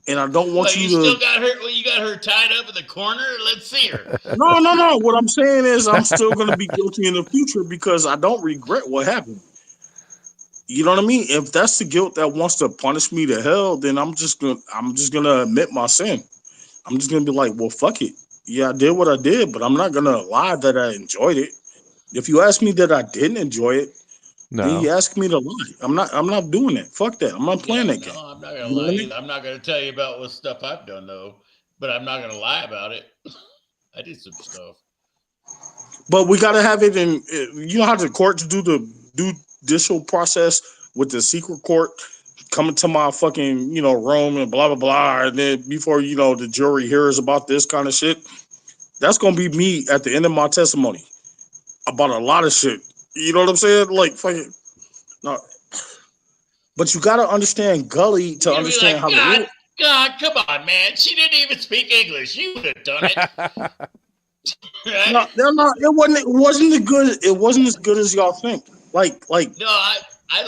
and I don't want you to. Still got her. Well, you got her tied up in the corner. Let's see her. No. What I'm saying is, I'm still going to be guilty in the future because I don't regret what happened. You know what I mean? If that's the guilt that wants to punish me to hell, then I'm just gonna admit my sin. I'm just gonna be like, well, fuck it. Yeah, I did what I did, but I'm not gonna lie that I enjoyed it. If you ask me that I didn't enjoy it, then you ask me to lie. I'm not doing that. Fuck that. I'm not playing that game. No, I'm not gonna lie. I'm not gonna tell you about what stuff I've done though, but I'm not gonna lie about it. I did some stuff. But we gotta have it in. You know how the courts do the judicial process with the secret court coming to my fucking room and blah blah blah, and then before the jury hears about this kind of shit, that's gonna be me at the end of my testimony about a lot of shit. You know what I'm saying? Like fucking no. But you gotta understand Gully to understand how to live. God, come on, man. She didn't even speak English. You would have done it. Right? No, it wasn't as good. It wasn't as good as y'all think. Like. No, I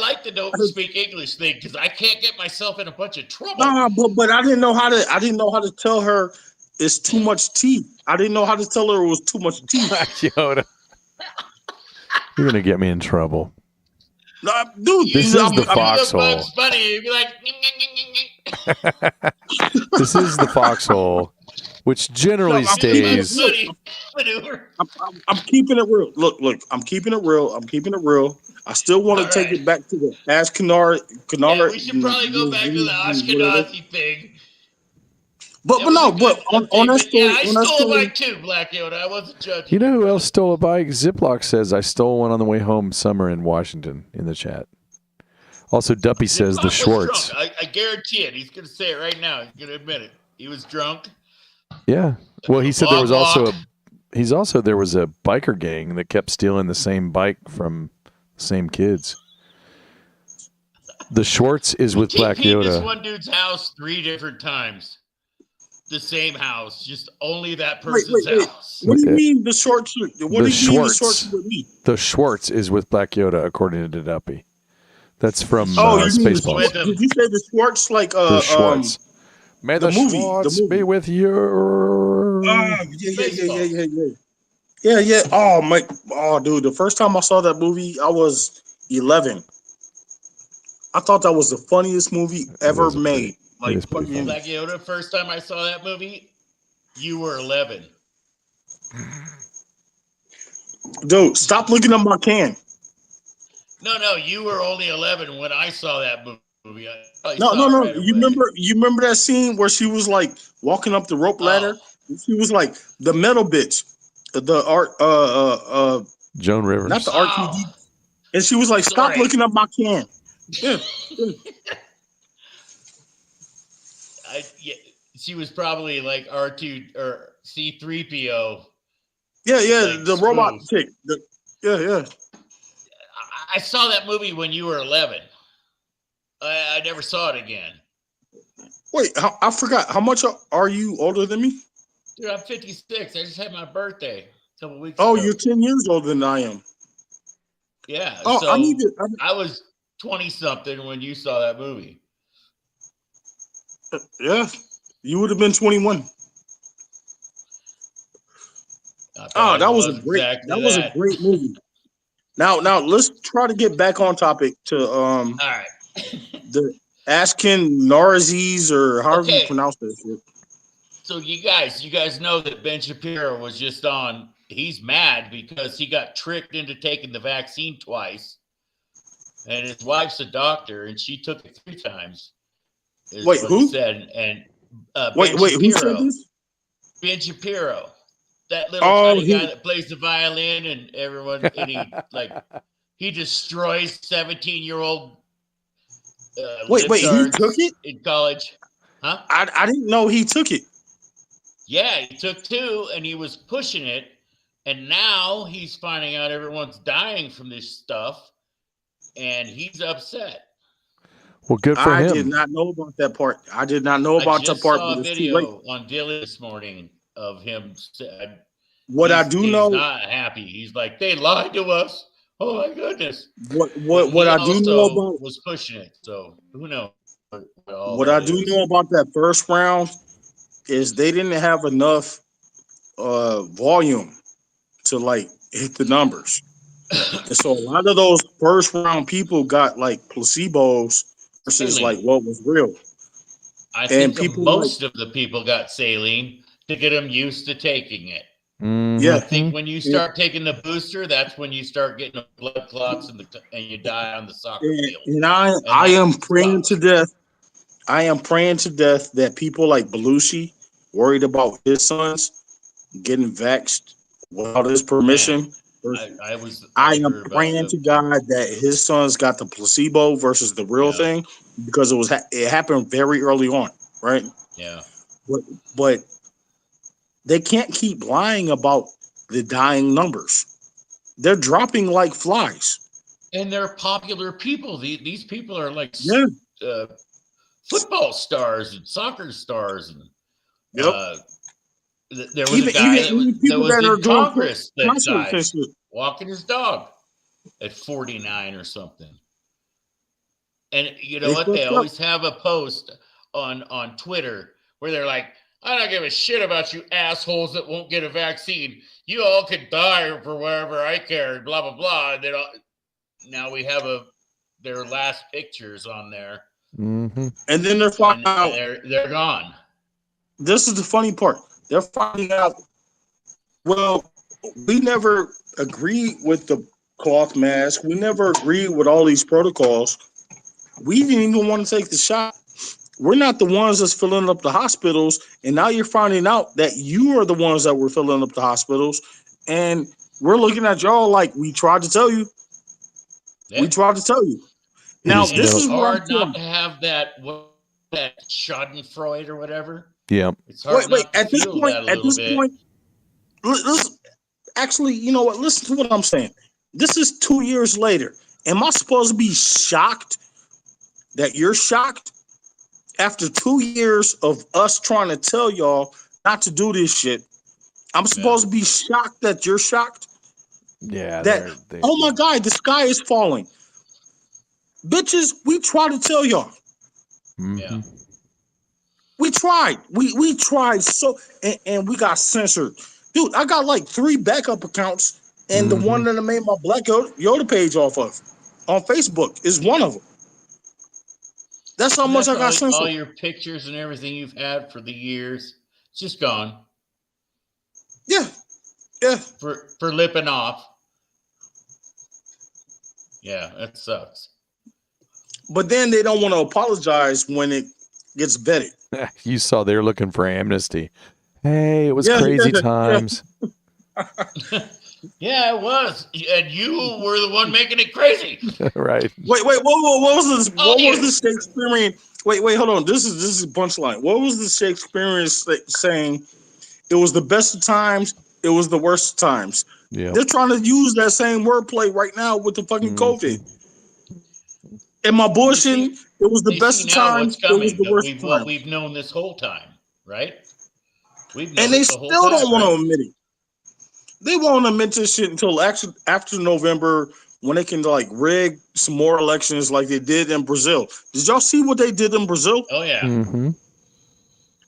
like the don't speak English thing because I can't get myself in a bunch of trouble. Nah, but I didn't know how to. I didn't know how to tell her it's too much tea. I didn't know how to tell her it was too much tea. Yoda, you're gonna get me in trouble. Nah, dude, this is the foxhole. Funny, you'd be like. This is the foxhole which generally stays. I'm keeping it real. Look, I'm keeping it real. I still want to take it back to the Ashkenazi. Yeah, we should probably go back to the Ashkenazi thing. But on that story, yeah, I stole a bike too, Black Yoda. I wasn't judging. You know who else stole a bike? Ziploc says I stole one on the way home summer in Washington in the chat. Also, Duppy says the Schwartz. I guarantee it. He's going to say it right now. He's going to admit it. He was drunk. Yeah. Well, he said there was there was a biker gang that kept stealing the same bike from the same kids. The Schwartz is with Black Yoda. This one dude's house 3 different times. The same house, just only that person's house. What do you mean the Schwartz? What do you mean the Schwartz with me? The Schwartz is with Black Yoda, according to Duppy. That's from Spaceballs. Did you say the Schwartz the Schwartz? May the Schwartz be with you. Yeah. Oh, dude, the first time I saw that movie, I was 11. I thought that was the funniest movie ever made. Like Black Yoda, first time I saw that movie, you were 11. Dude, stop looking at my can. No, you were only 11 when I saw that movie. No. Right, you remember that scene where she was like walking up the rope ladder? She was like the metal bitch, the art Joan Rivers. Not the RTD. And she was like, "Stop looking up my can." Yeah. She was probably like R2 or C3PO. Yeah, like the robot chick. Yeah. I saw that movie when you were 11. I never saw it again. Wait, I forgot. How much are you older than me? Dude, I'm 56. I just had my birthday a couple weeks ago. Oh, you're 10 years older than I am. Yeah. Oh, so I was 20-something when you saw that movie. Yeah. You would have been 21. Oh, that was a great movie. Now let's try to get back on topic to all right. The Ashkenazis or however you pronounce that shit. So you guys know that Ben Shapiro was just on. He's mad because he got tricked into taking the vaccine twice, and his wife's a doctor and she took it 3 times. Wait, who said? And wait, who said this? Ben Shapiro. That little tiny guy that plays the violin and everyone, and he destroys 17-year-old. Wait, he took it in college, huh? I didn't know he took it. Yeah, he took 2, and he was pushing it, and now he's finding out everyone's dying from this stuff, and he's upset. Well, good for him. I did not know about that part. I did not know about that part. I saw a video on Dilly this morning of him. What I do know, he's not happy. He's like, they lied to us. Oh my goodness! What I do know about was pushing it. So who knows? What I do know about that first round is they didn't have enough volume to hit the numbers, and so a lot of those first round people got placebos versus what was real. I think most of the people got saline to get them used to taking it. Mm-hmm. Yeah, I think when you start taking the booster, that's when you start getting the blood clots and you die on the soccer field. And I am praying to death. I am praying to death that people like Belushi worried about his sons getting vaxxed without his permission. I am praying to God that his sons got the placebo versus the real thing, because it happened very early on, right? Yeah. But they can't keep lying about the dying numbers. They're dropping like flies. And they're popular people. These people are football stars and soccer stars. And there was a guy that was in Congress that died walking his dog at 49 or something. And you know what? They always have a post on Twitter where they're like, I don't give a shit about you assholes that won't get a vaccine. You all could die for wherever I care, blah, blah, blah. And now we have their last pictures on there. Mm-hmm. And then they're they're gone. This is the funny part. They're finding out. Well, we never agreed with the cloth mask. We never agreed with all these protocols. We didn't even want to take the shot. We're not the ones that's filling up the hospitals, and now you're finding out that you are the ones that were filling up the hospitals, and we're looking at y'all like we tried to tell you. Yeah. We tried to tell you. Now this is hard not to have that Schadenfreude or whatever. Yeah, it's hard. Wait, at this point, let's actually, you know what? Listen to what I'm saying. This is 2 years later. Am I supposed to be shocked that you're shocked? After 2 years of us trying to tell y'all not to do this shit, I'm supposed to be shocked that you're shocked? Yeah. Oh my God, the sky is falling. Bitches, we try to tell y'all. Mm-hmm. Yeah. We tried. We tried so, and we got censored. Dude, I got like 3 backup accounts, and the one that I made my Black Yoda page off of on Facebook is one of them. That's how much I got censored. All your pictures and everything you've had for the years, it's just gone. Yeah. For lipping off. Yeah, that sucks. But then they don't want to apologize when it gets vetted. You saw they're looking for amnesty. Hey, it was crazy times. Yeah, it was, and you were the one making it crazy. Right. Wait, what was this? What was the Shakespearean? Wait, hold on. This is a punchline. What was the Shakespearean saying? It was the best of times. It was the worst of times. Yeah. They're trying to use that same wordplay right now with the fucking COVID. Am I bullshitting? It was the best of times. It was the worst of times. What we've known this whole time, right? And they still don't want to admit it. They won't admit this shit until after November, when they can like rig some more elections like they did in Brazil. Did y'all see what they did in Brazil? Oh yeah. Mm-hmm.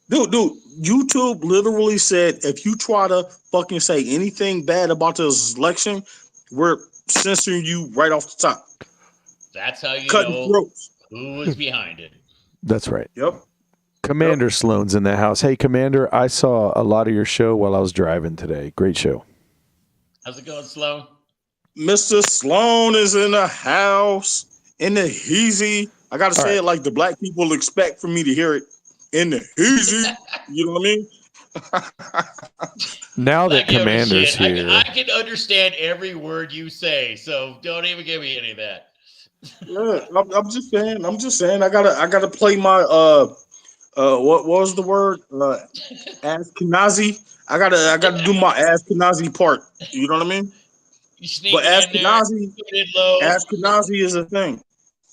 Dude, YouTube literally said if you try to fucking say anything bad about this election, we're censoring you right off the top. That's how you know who was behind it. That's right. Yep. Commander Sloan's in the house. Hey, Commander, I saw a lot of your show while I was driving today. Great show. How's it going, Sloan? Mr. Sloan is in the house, in the heezy. I got to say it like the black people expect for me to hear it. In the heezy. You know what I mean? Now that Commander's here. I can understand every word you say, so don't even give me any of that. Yeah, I'm just saying. I gotta play my what was the word? Ashkenazi. I gotta do my Ashkenazi part. You know what I mean? But Ashkenazi is a thing,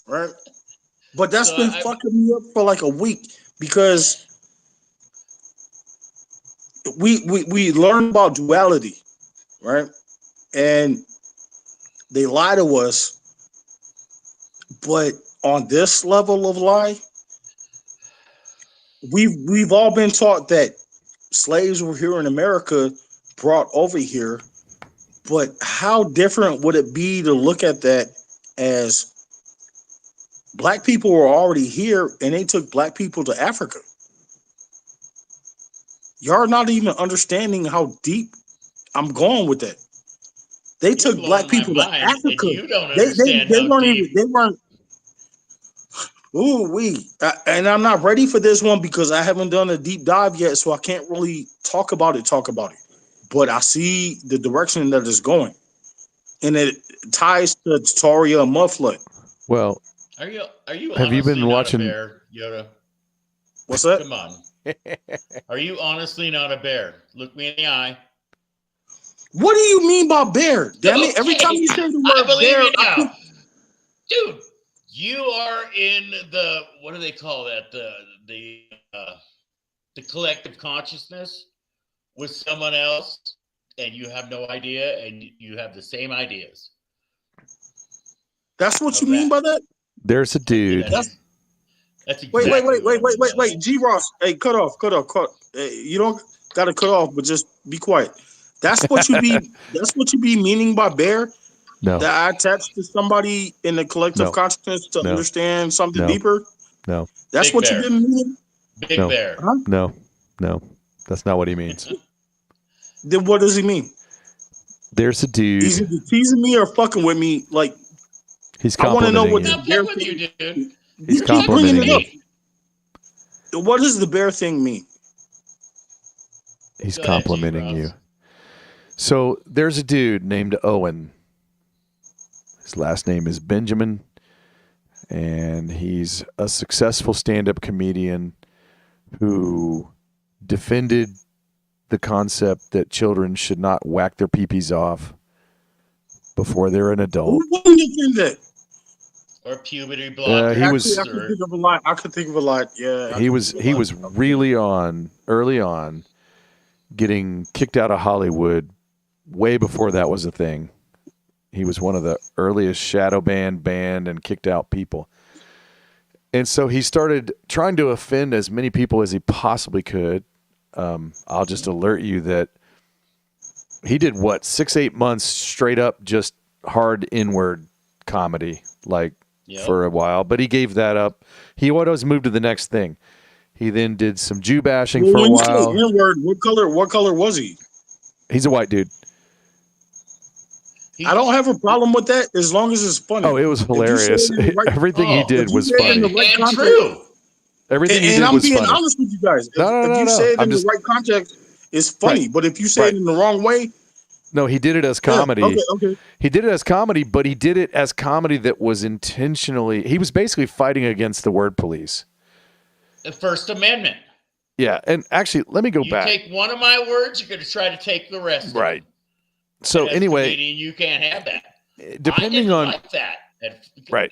right? But that's been fucking me up for like a week because we learned about duality, right? And they lie to us, but on this level of lie, we've all been taught that slaves were here in America, brought over here. But how different would it be to look at that as black people were already here and they took black people to Africa? Y'all not even understanding how deep I'm going with that. They took black people to Africa. You don't understand they weren't. Ooh, and I'm not ready for this one because I haven't done a deep dive yet, so I can't really talk about it. But I see the direction that it's going, and it ties to Tataria and Mudflood. Well, are you? Have you been watching bear, Yoda? What's that? Come on. Are you honestly not a bear? Look me in the eye. What do you mean by bear? Damn it! Every time you say the word bear, dude, you are in the what do they call that? The collective consciousness with someone else, and you have no idea, and you have the same ideas. That's what you mean by that? There's a dude. That's exactly wait. G Ross, hey, cut off. Hey, you don't got to cut off, but just be quiet. That's what you be. That's what you be meaning by bear. No. That I attached to somebody in the collective consciousness to understand something deeper. No. That's Big what bear. you've been meaning. Big bear. Huh? No. That's not what he means. Then what does he mean? There's a dude. He's either teasing me or fucking with me. Like, he's I want to know what complimenting the you. bear with you, thing. dude. He's You keep bringing complimenting it you. up. What does the bear thing mean? He's Go ahead, complimenting G. you. So there's a dude named Owen. His last name is Benjamin, and he's a successful stand-up comedian who defended the concept that children should not whack their peepees off before they're an adult. Who wouldn't defend that? Or puberty blockers. He was. I could think of a lot. I could think of a lot. Yeah. He was really early on, getting kicked out of Hollywood way before that was a thing. He was one of the earliest shadow banned and kicked out people. And so he started trying to offend as many people as he possibly could. I'll just alert you that he did 6-8 months straight up just hard inward comedy, for a while, but he gave that up. He always moved to the next thing. He then did some Jew bashing for a while. Inward, what color was he? He's a white dude. I don't have a problem with that as long as it's funny. Oh, it was hilarious. Everything he did was funny. And true. Everything he did was funny. And I'm being honest with you guys. If you say it in the right context, it's funny. Right. But if you say it in the wrong way. No, he did it as comedy. Yeah, okay. He did it as comedy, but he did it as comedy that was intentionally. He was basically fighting against the word police. The First Amendment. Yeah, and actually, let me go back. You take one of my words, you're going to try to take the rest. Right. So anyway, you can't have that. Depending on like that, right.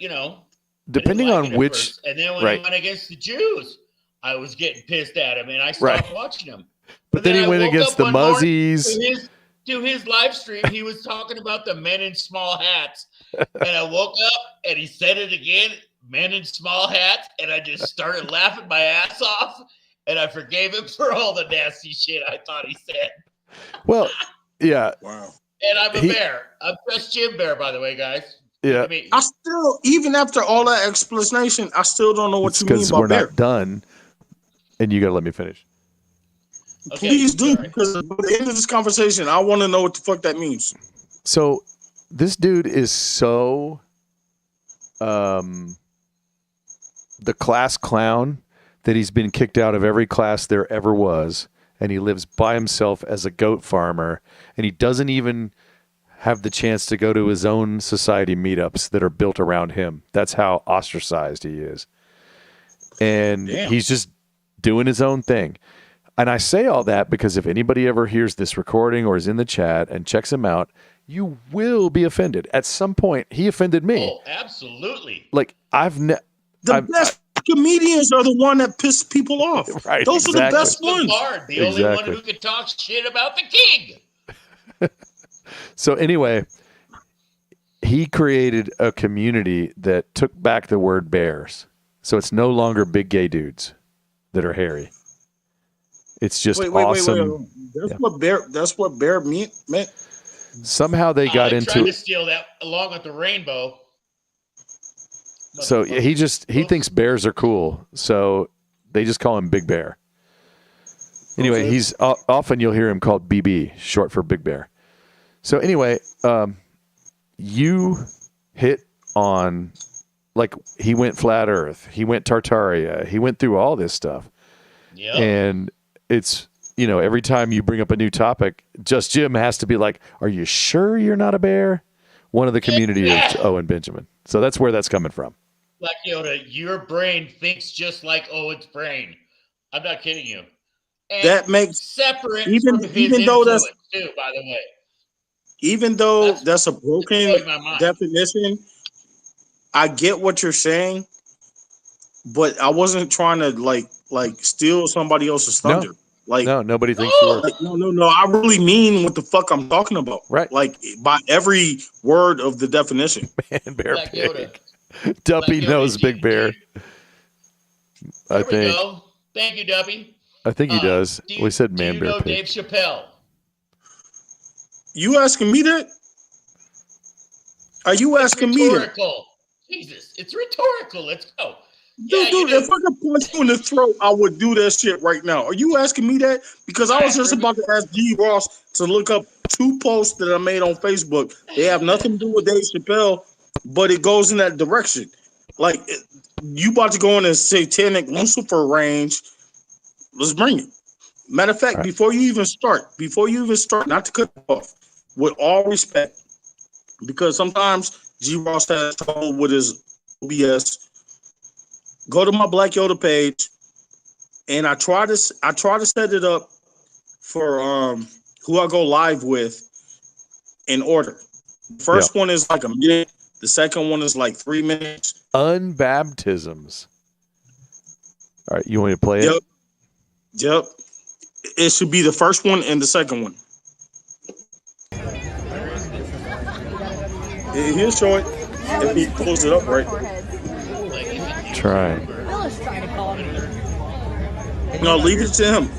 Depending on which, and then when he went against the Jews, I was getting pissed at him, and I stopped watching him. But then he went against the Muzzies. To his live stream, he was talking about the men in small hats, and I woke up and he said it again, men in small hats, and I just started laughing my ass off, and I forgave him for all the nasty shit I thought he said. Well, yeah. Wow. And I'm a bear. I'm just Jim Bear, by the way, guys. Yeah. I still, even after all that explanation, I still don't know what you mean by we're bear. Not done, and you got to let me finish. Okay, please do, because at the end of this conversation, I want to know what the fuck that means. So, this dude is so the class clown that he's been kicked out of every class there ever was, and he lives by himself as a goat farmer, and he doesn't even have the chance to go to his own society meetups that are built around him. That's how ostracized he is. And he's just doing his own thing. And I say all that because if anybody ever hears this recording or is in the chat and checks him out, you will be offended. At some point, he offended me. Oh, absolutely. Like, the best comedians are the one that piss people off. Right, those are the best ones. The only one who can talk shit about the king. So anyway, he created a community that took back the word bears. So it's no longer big gay dudes that are hairy. It's just awesome. Wait. That's what bear meant. Somehow they got into trying to steal that along with the rainbow. So he thinks bears are cool. So they just call him Big Bear. Anyway, he's often you'll hear him called BB, short for Big Bear. So anyway, you hit on, like, he went flat Earth, he went Tartaria, he went through all this stuff. Yeah. And it's, every time you bring up a new topic, Just Jim has to be like, are you sure you're not a bear? One of the community of Owen Benjamin. So that's where that's coming from. Like Yoda, your brain thinks just like Owen's brain. I'm not kidding you. And that makes separate even though that's too, by the way. Even though that's a broken definition, I get what you're saying, but I wasn't trying to like steal somebody else's thunder. No, nobody thinks you were. No. I really mean what the fuck I'm talking about. Right. Like by every word of the definition. Man, bear, Black pig. Duppy knows Big Bear. I think. Go. Thank you, Duppy. I think he does. We said man, bear, pig. Dave Chappelle? You asking me that? Are you asking me that? Jesus, it's rhetorical. Let's go. Dude, if I could punch you in the throat, I would do that shit right now. Are you asking me that? Because I was just about to ask G. Ross to look up 2 posts that I made on Facebook. They have nothing to do with Dave Chappelle, but it goes in that direction. Like, you about to go in a satanic Lucifer range. Let's bring it. Matter of fact, before you even start, not to cut off, with all respect, because sometimes G. Ross has trouble with his OBS. Go to my Black Yoda page, and I try to set it up for who I go live with in order. The first one is like a minute. The second one is like 3 minutes. Unbaptisms. All right, you want me to play it? Yep. It should be the first one and the second one. He'll show it if he pulls it up right. Try. No, leave it to him.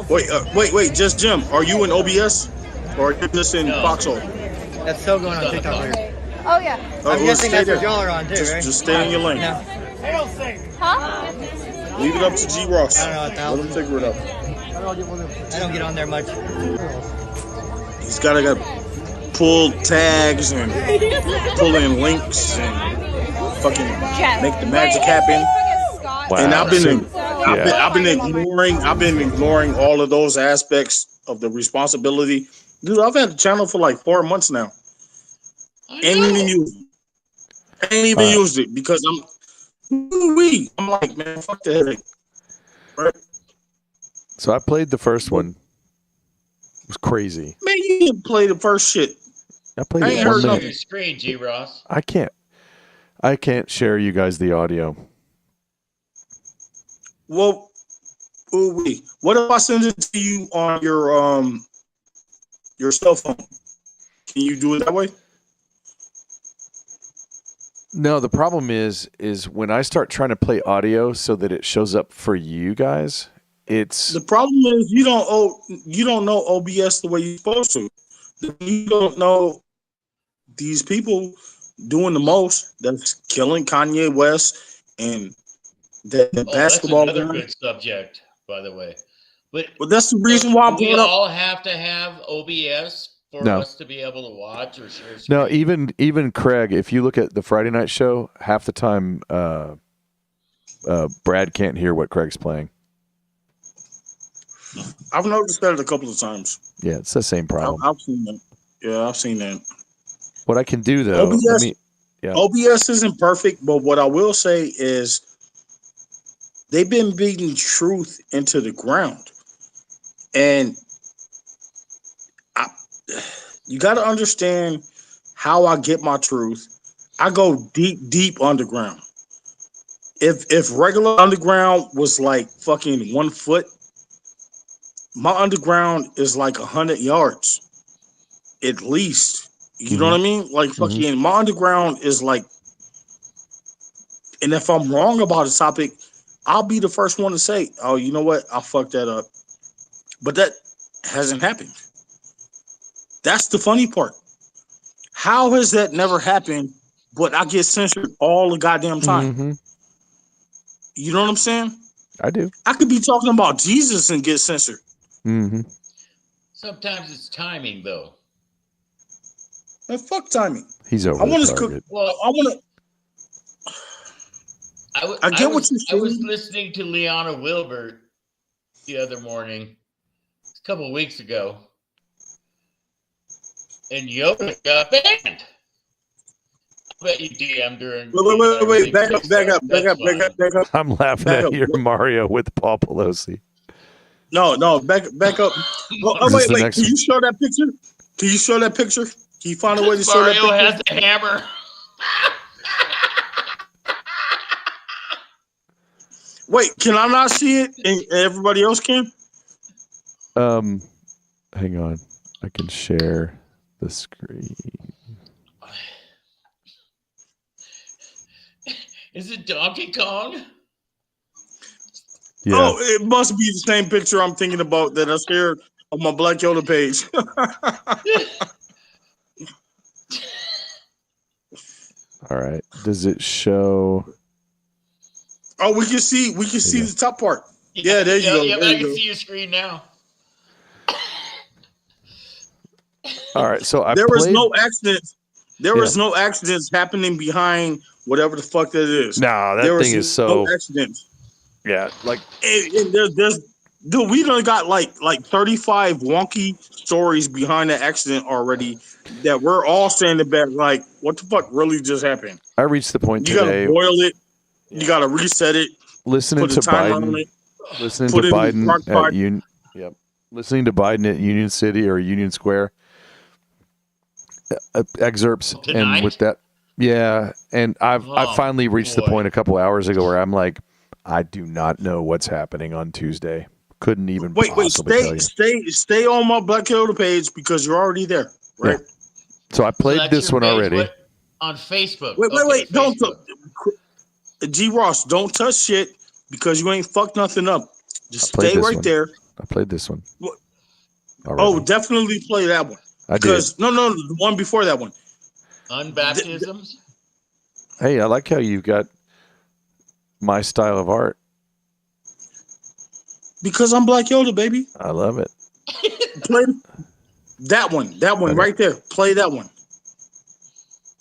Wait, just Jim. Are you in OBS or are you just in Foxhole? That's still going on TikTok later. Oh yeah. I'm guessing that's what y'all are on too, right? Just stay in your lane. No. Huh? Leave it up to G. Ross. I don't know. Let him figure it out. I don't get on there much. He's gotta pull tags and pull in links and fucking make the magic happen. Wow. And I've been ignoring all of those aspects of the responsibility. Dude, I've had the channel for like 4 months now. Ain't even used it because I'm like, man, fuck the headache. Right? So I played the first one. It was crazy. Man, you didn't play the first shit. I played it 1 minute. Your screen, G. Ross. I can't share you guys the audio. Well, what if I send it to you on your cell phone? Can you do it that way? No, the problem is when I start trying to play audio so that it shows up for you guys, the problem is you don't know OBS the way you're supposed to. You don't know these people doing the most that's killing Kanye West and the basketball. That's another good subject, by the way. But that's the reason why we all have to have OBS for us to be able to watch or share screen. No, even Craig, if you look at the Friday night show, half the time Brad can't hear what Craig's playing. I've noticed that a couple of times. Yeah, it's the same problem. I've seen that. Yeah, I've seen that. What I can do though, OBS isn't perfect, but what I will say is they've been beating truth into the ground. And you got to understand how I get my truth. I go deep underground. If regular underground was like fucking 1 foot, my underground is like 100 yards at least. You know what I mean? Like fucking my underground is like, and if I'm wrong about a topic, I'll be the first one to say, oh, you know what? I fucked that up. But that hasn't happened. That's the funny part. How has that never happened, but I get censored all the goddamn time? You know what I'm saying? I do. I could be talking about Jesus and get censored. Sometimes it's timing, though. Man, fuck timing. He's over. I want to cook. Well, I want to. I get what you're saying. I was listening to Liana Wilbert the other morning, a couple of weeks ago, and Yoda got banned. I bet you DM'd her. And wait. Back up. I'm laughing at your Mario with Paul Pelosi. No, back up. Wait. Can you show that picture? Can you find a way to show that picture? Mario has the hammer. Wait, can I not see it and everybody else can? Hang on. I can share the screen. Is it Donkey Kong? Yeah. Oh, it must be the same picture I'm thinking about that I shared on my Black Yoda page. All right. Does it show? Oh, we can see the top part. Yeah, there you go. Yeah, there I you can go. see your screen now. All right, so there was no accidents. There was no accidents happening behind whatever the fuck that is. Nah, that thing is no accidents. Yeah, like and there's dude, we done got like 35 wonky stories behind the accident already that we're all standing back like, what the fuck really just happened? I reached the point you today. You gotta boil it. Yeah. You gotta reset it. Listening to Biden. Listening to Biden at listening to Biden at Union City or Union Square. Excerpts tonight? And with that, and I finally reached the point a couple hours ago where I'm like, I do not know what's happening on Tuesday. Couldn't even possibly tell you. Stay on my Black Yoda page because you're already there, right? Yeah. So I played this one already on Facebook. Wait! Don't G Ross, don't touch shit because you ain't fucked nothing up. Just stay right there. I played this one. Oh, definitely play that one. I did. No, the one before that one. Unbaptisms. Hey, I like how you've got my style of art. Because I'm Black Yoda, baby. I love it. Play that one. That one right there. Play that one.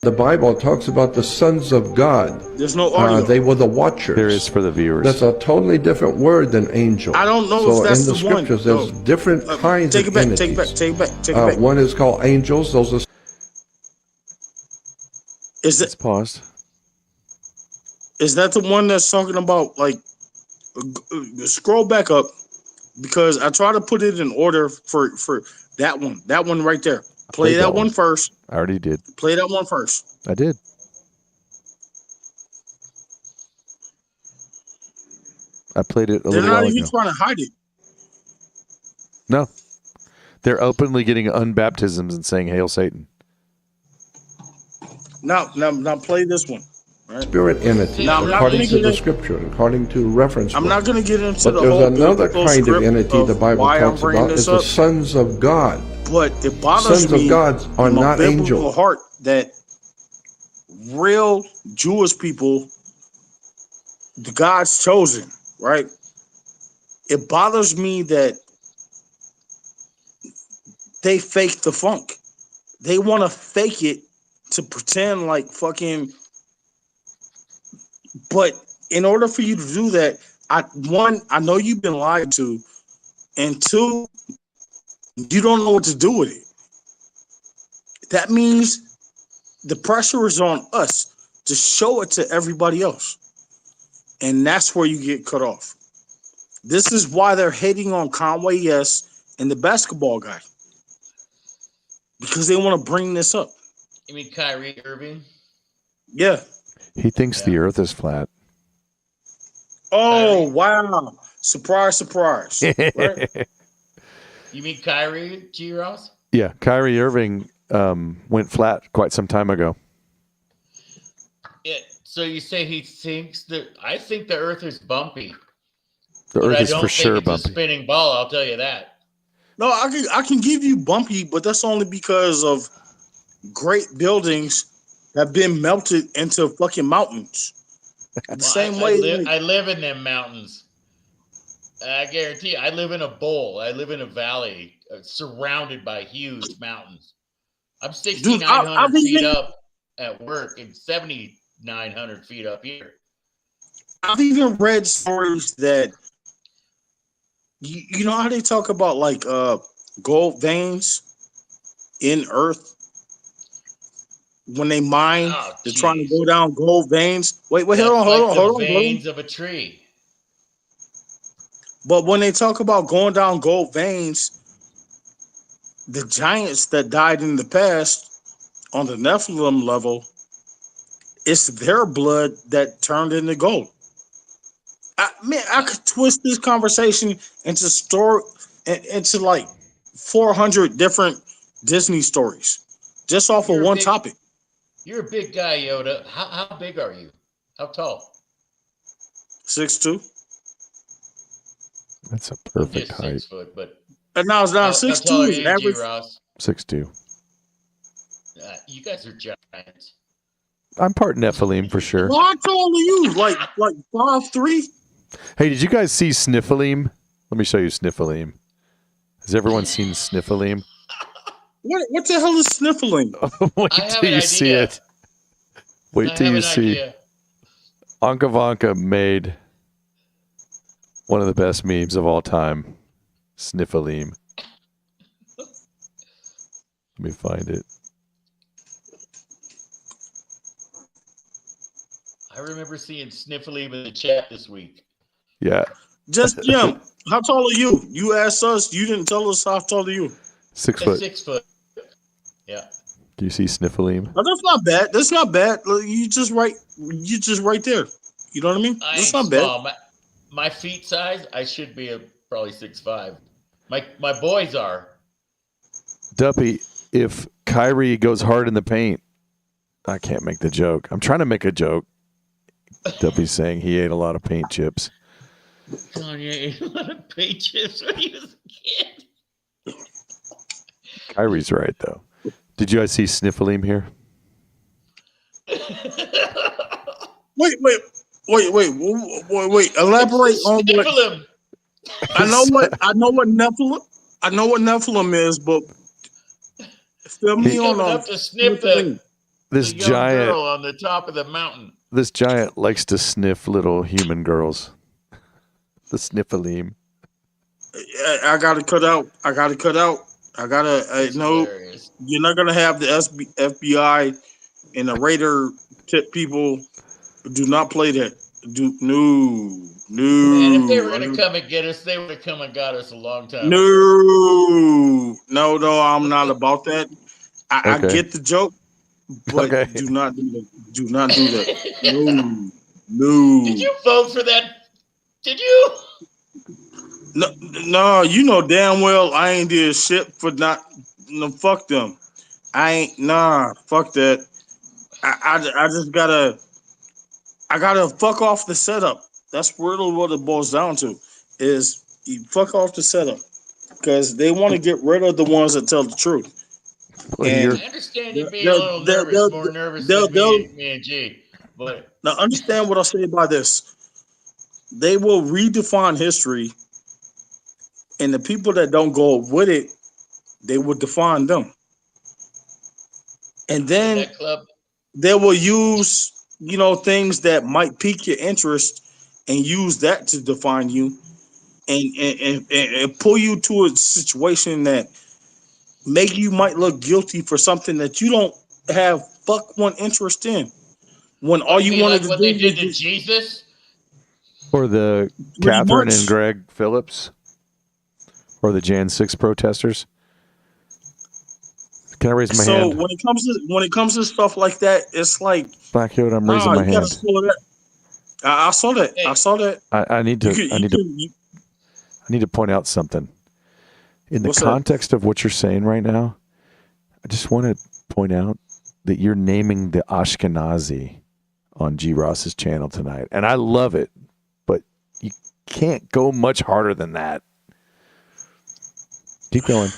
The Bible talks about the sons of God. There's no audio. They were the watchers. There is for the viewers. That's a totally different word than angel. I don't know if that's in the scriptures, there's different kinds of entities. Take it back. One is called angels. Those are. It's paused. Is that the one that's talking about like? Scroll back up because I try to put it in order for that one. That one right there. Play that one first. I already did. Play that one first. I did. I played it a little while ago. They're not even trying to hide it. No. They're openly getting unbaptisms and saying, Hail Satan. Now play this one. Right? Spirit entity, according to the scripture, according to reference. I'm not going to get into the whole. There's another kind of entity the Bible talks about. It's the sons of God. But it bothers me. Sons of God are not angels. Heart that real Jewish people, the God's chosen, right? It bothers me that they fake the funk. They want to fake it to pretend like fucking. But in order for you to do that, I know you've been lied to, and two, you don't know what to do with it. That means the pressure is on us to show it to everybody else. And that's where you get cut off. This is why they're hating on Conway and the basketball guy. Because they want to bring this up. You mean Kyrie Irving? Yeah. He thinks the earth is flat. Oh, Kyrie. Wow. Surprise. Right? You mean Kyrie, G. Ross? Yeah, Kyrie Irving went flat quite some time ago. Yeah, so you say he thinks that... I think the earth is bumpy. The earth is for sure bumpy. It's a spinning ball, I'll tell you that. No, I can give you bumpy, but that's only because of great buildings have been melted into fucking mountains. Same way. I live in them mountains. I guarantee you, I live in a bowl. I live in a valley surrounded by huge mountains. I'm 6,900 feet up at work and 7,900 feet up here. I've even read stories that you know how they talk about like gold veins in earth when they mine, they're trying to go down gold veins. Wait, hold on. Veins of a tree. But when they talk about going down gold veins, the giants that died in the past on the Nephilim level, it's their blood that turned into gold. I could twist this conversation into like 400 different Disney stories just off of one topic. You're a big guy, Yoda. How big are you? How tall? 6'2". That's a perfect height. 6 foot, but now 6'2" is average. 6'2". You guys are giants. I'm part Nephilim for sure. How tall are you? Like 5'3"? Hey, did you guys see Sniffilim? Let me show you Sniffilim. Has everyone seen Sniffilim? What the hell is sniffling? Wait till you see it. Wait till you see. Anka Vanka made one of the best memes of all time. Sniffilim. Let me find it. I remember seeing Sniffly in the chat this week. Yeah. Just Jim, how tall are you? You asked us. You didn't tell us how tall are you. 6 foot. 6 foot. Yeah. Do you see Sniffilim? Oh, that's not bad. That's not bad. You just right there. You know what I mean? That's not small. Bad. My feet size, I should be probably 6'5". My boys are. Duppy, if Kyrie goes hard in the paint, I can't make the joke. I'm trying to make a joke. Duppy's saying he ate a lot of paint chips. Kanye ate a lot of paint chips when he was a kid. Kyrie's right, though. Did you guys see Sniffilim here? Wait. Elaborate on what. I know what Nephilim is, but fill me on up to sniff the young giant girl on the top of the mountain. This giant likes to sniff little human girls. The Sniffilim. I gotta cut out. No, you're not gonna have the FBI and the Raider tip people. Do not play that. No. Man, if they were gonna come and get us, they would have come and got us a long time. No, I'm not about that. I get the joke, but do not do that. Do not do that. No. Did you vote for that? Did you? No, you know damn well I ain't did shit for not. No, fuck them. Fuck that. I just gotta fuck off the setup. That's really what it boils down to. Is you fuck off the setup because they want to get rid of the ones that tell the truth. And I understand you being a little nervous, more nervous than me and G. But now understand what I say by this. They will redefine history, and the people that don't go with it, they will define them. And then they will use, things that might pique your interest and use that to define you and pull you to a situation that make you might look guilty for something that you don't have fuck one interest in. When all you wanted to do they did to Jesus? Or the Catherine and Greg Phillips? Or the Jan 6 protesters? Can I raise my hand? So when it comes to stuff like that, it's like Black Yoda, I'm raising my hand. I saw that. Hey. I saw that. I need to point out something. In the context of what you're saying right now, I just want to point out that you're naming the Ashkenazi on G. Ross's channel tonight. And I love it, but you can't go much harder than that. Keep going.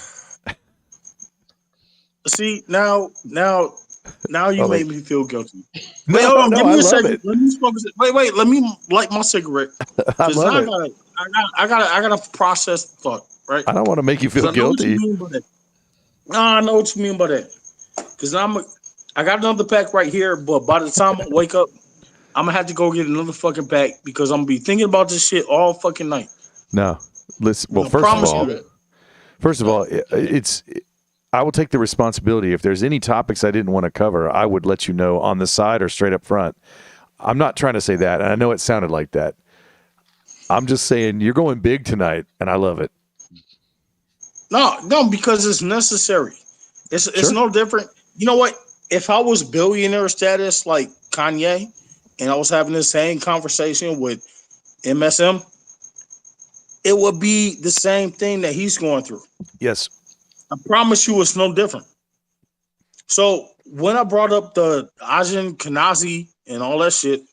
See, now you made me feel guilty. Wait, hold on. Give me a second. Let me smoke. Wait. Let me light my cigarette. I love it. I gotta process the thought. Right. I don't want to make you feel guilty. I know what you mean by that. Because I got another pack right here, but by the time I wake up, I'm gonna have to go get another fucking pack because I'm gonna be thinking about this shit all fucking night. No, listen. Well, first of all, I will take the responsibility. If there's any topics I didn't want to cover, I would let you know on the side or straight up front. I'm not trying to say that, and I know it sounded like that. I'm just saying you're going big tonight, and I love it. No, because it's necessary. It's no different. You know what? If I was billionaire status like Kanye, and I was having the same conversation with MSM, it would be the same thing that he's going through. Yes. I promise you it's no different. So when I brought up the Ajin Kanazi and all that shit,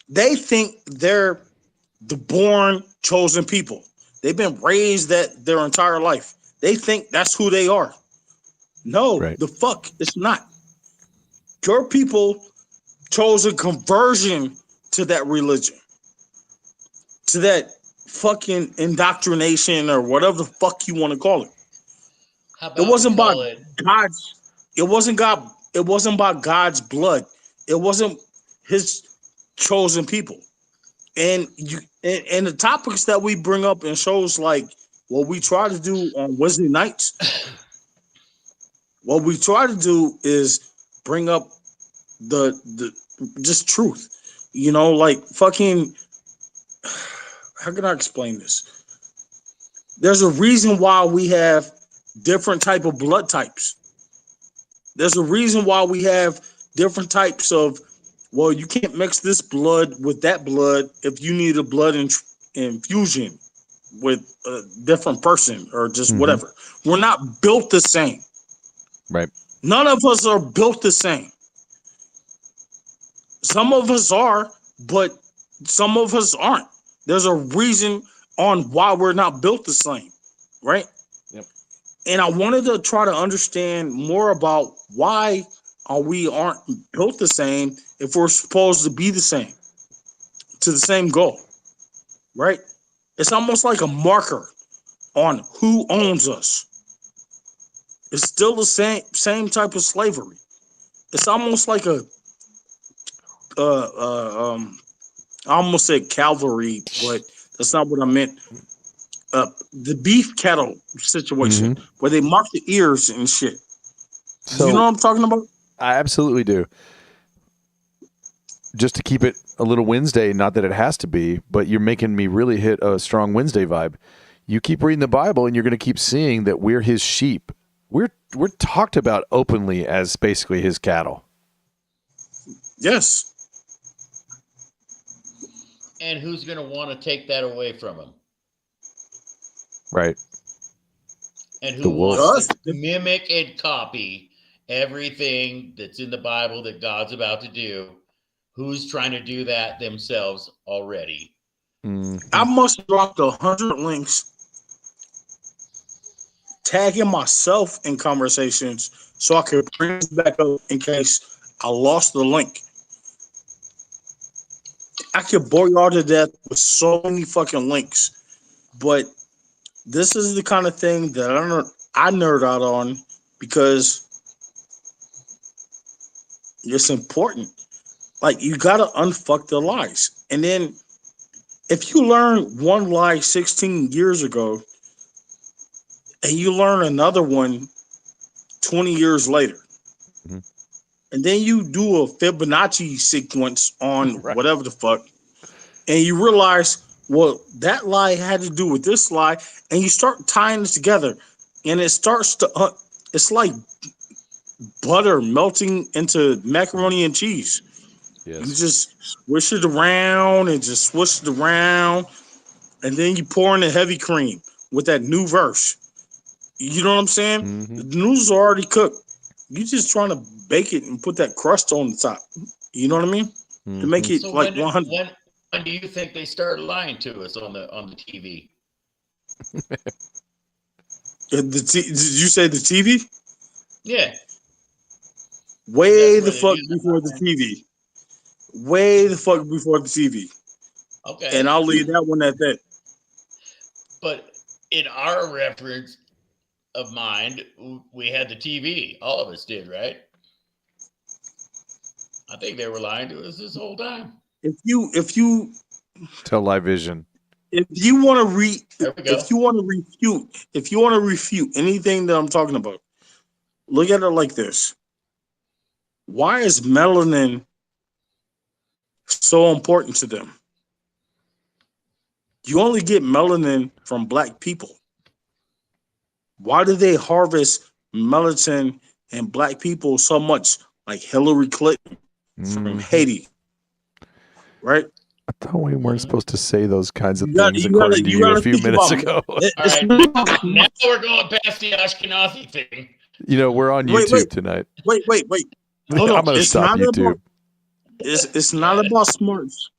they think they're the born chosen people. They've been raised that their entire life. They think that's who they are. No, the fuck, it's not. Your people chose a conversion to that religion, to that fucking indoctrination or whatever the fuck you want to call it. It wasn't about God's. It wasn't God. It wasn't about God's blood. It wasn't His chosen people. And the topics that we bring up in shows like what we try to do on Wednesday nights. What we try to do is bring up the just truth, like fucking. How can I explain this? There's a reason why we have different type of blood types. There's a reason why we have different types of. Well, you can't mix this blood with that blood if you need a blood infusion with a different person or just whatever. We're not built the same. Right. None of us are built the same. Some of us are, but some of us aren't. There's a reason on why we're not built the same, right? Yep. And I wanted to try to understand more about why we aren't built the same if we're supposed to be the same, to the same goal, right? It's almost like a marker on who owns us. It's still the same type of slavery. It's almost like I almost said cavalry, but that's not what I meant. The beef cattle situation where they mark the ears and shit. So, you know what I'm talking about? I absolutely do. Just to keep it a little Wednesday, not that it has to be, but you're making me really hit a strong Wednesday vibe. You keep reading the Bible and you're going to keep seeing that we're his sheep. We're talked about openly as basically his cattle. Yes. And who's going to want to take that away from him? Right. And who wants to mimic and copy everything that's in the Bible that God's about to do? Who's trying to do that themselves already? I must have dropped 100 links, tagging myself in conversations so I could bring it back up in case I lost the link. I could bore y'all to death with so many fucking links, but this is the kind of thing that I nerd out on because it's important. Like, you gotta unfuck the lies. And then if you learn one lie 16 years ago and you learn another one 20 years later, and then you do a Fibonacci sequence on whatever the fuck, and you realize, well, that lie had to do with this lie, and you start tying it together, and it starts to, it's like butter melting into macaroni and cheese. Yes. You just swish it around and just swish it around, and then you pour in the heavy cream with that new verse. You know what I'm saying? The noodles are already cooked. You just trying to bake it and put that crust on the top. You know what I mean? To make it so like 100. When do you think they start lying to us on the TV? Did you say the TV? Yeah. Way the fuck before the TV. Way the fuck before the TV. Okay. And I'll leave that one at that. But in our reference of mind, we had the TV. All of us did, right? I think they were lying to us this whole time. If you tell live vision. If you want to refute anything that I'm talking about, look at it like this. Why is melanin so important to them? You only get melanin from black people. Why do they harvest melanin in black people so much, like Hillary Clinton from Haiti? Right? I thought we weren't supposed to say those kinds of things according to you a few minutes ago. All right. Now we're going past the Ashkenazi thing. You know, we're on YouTube tonight. Wait. I'm going to stop YouTube. It's not about smarts.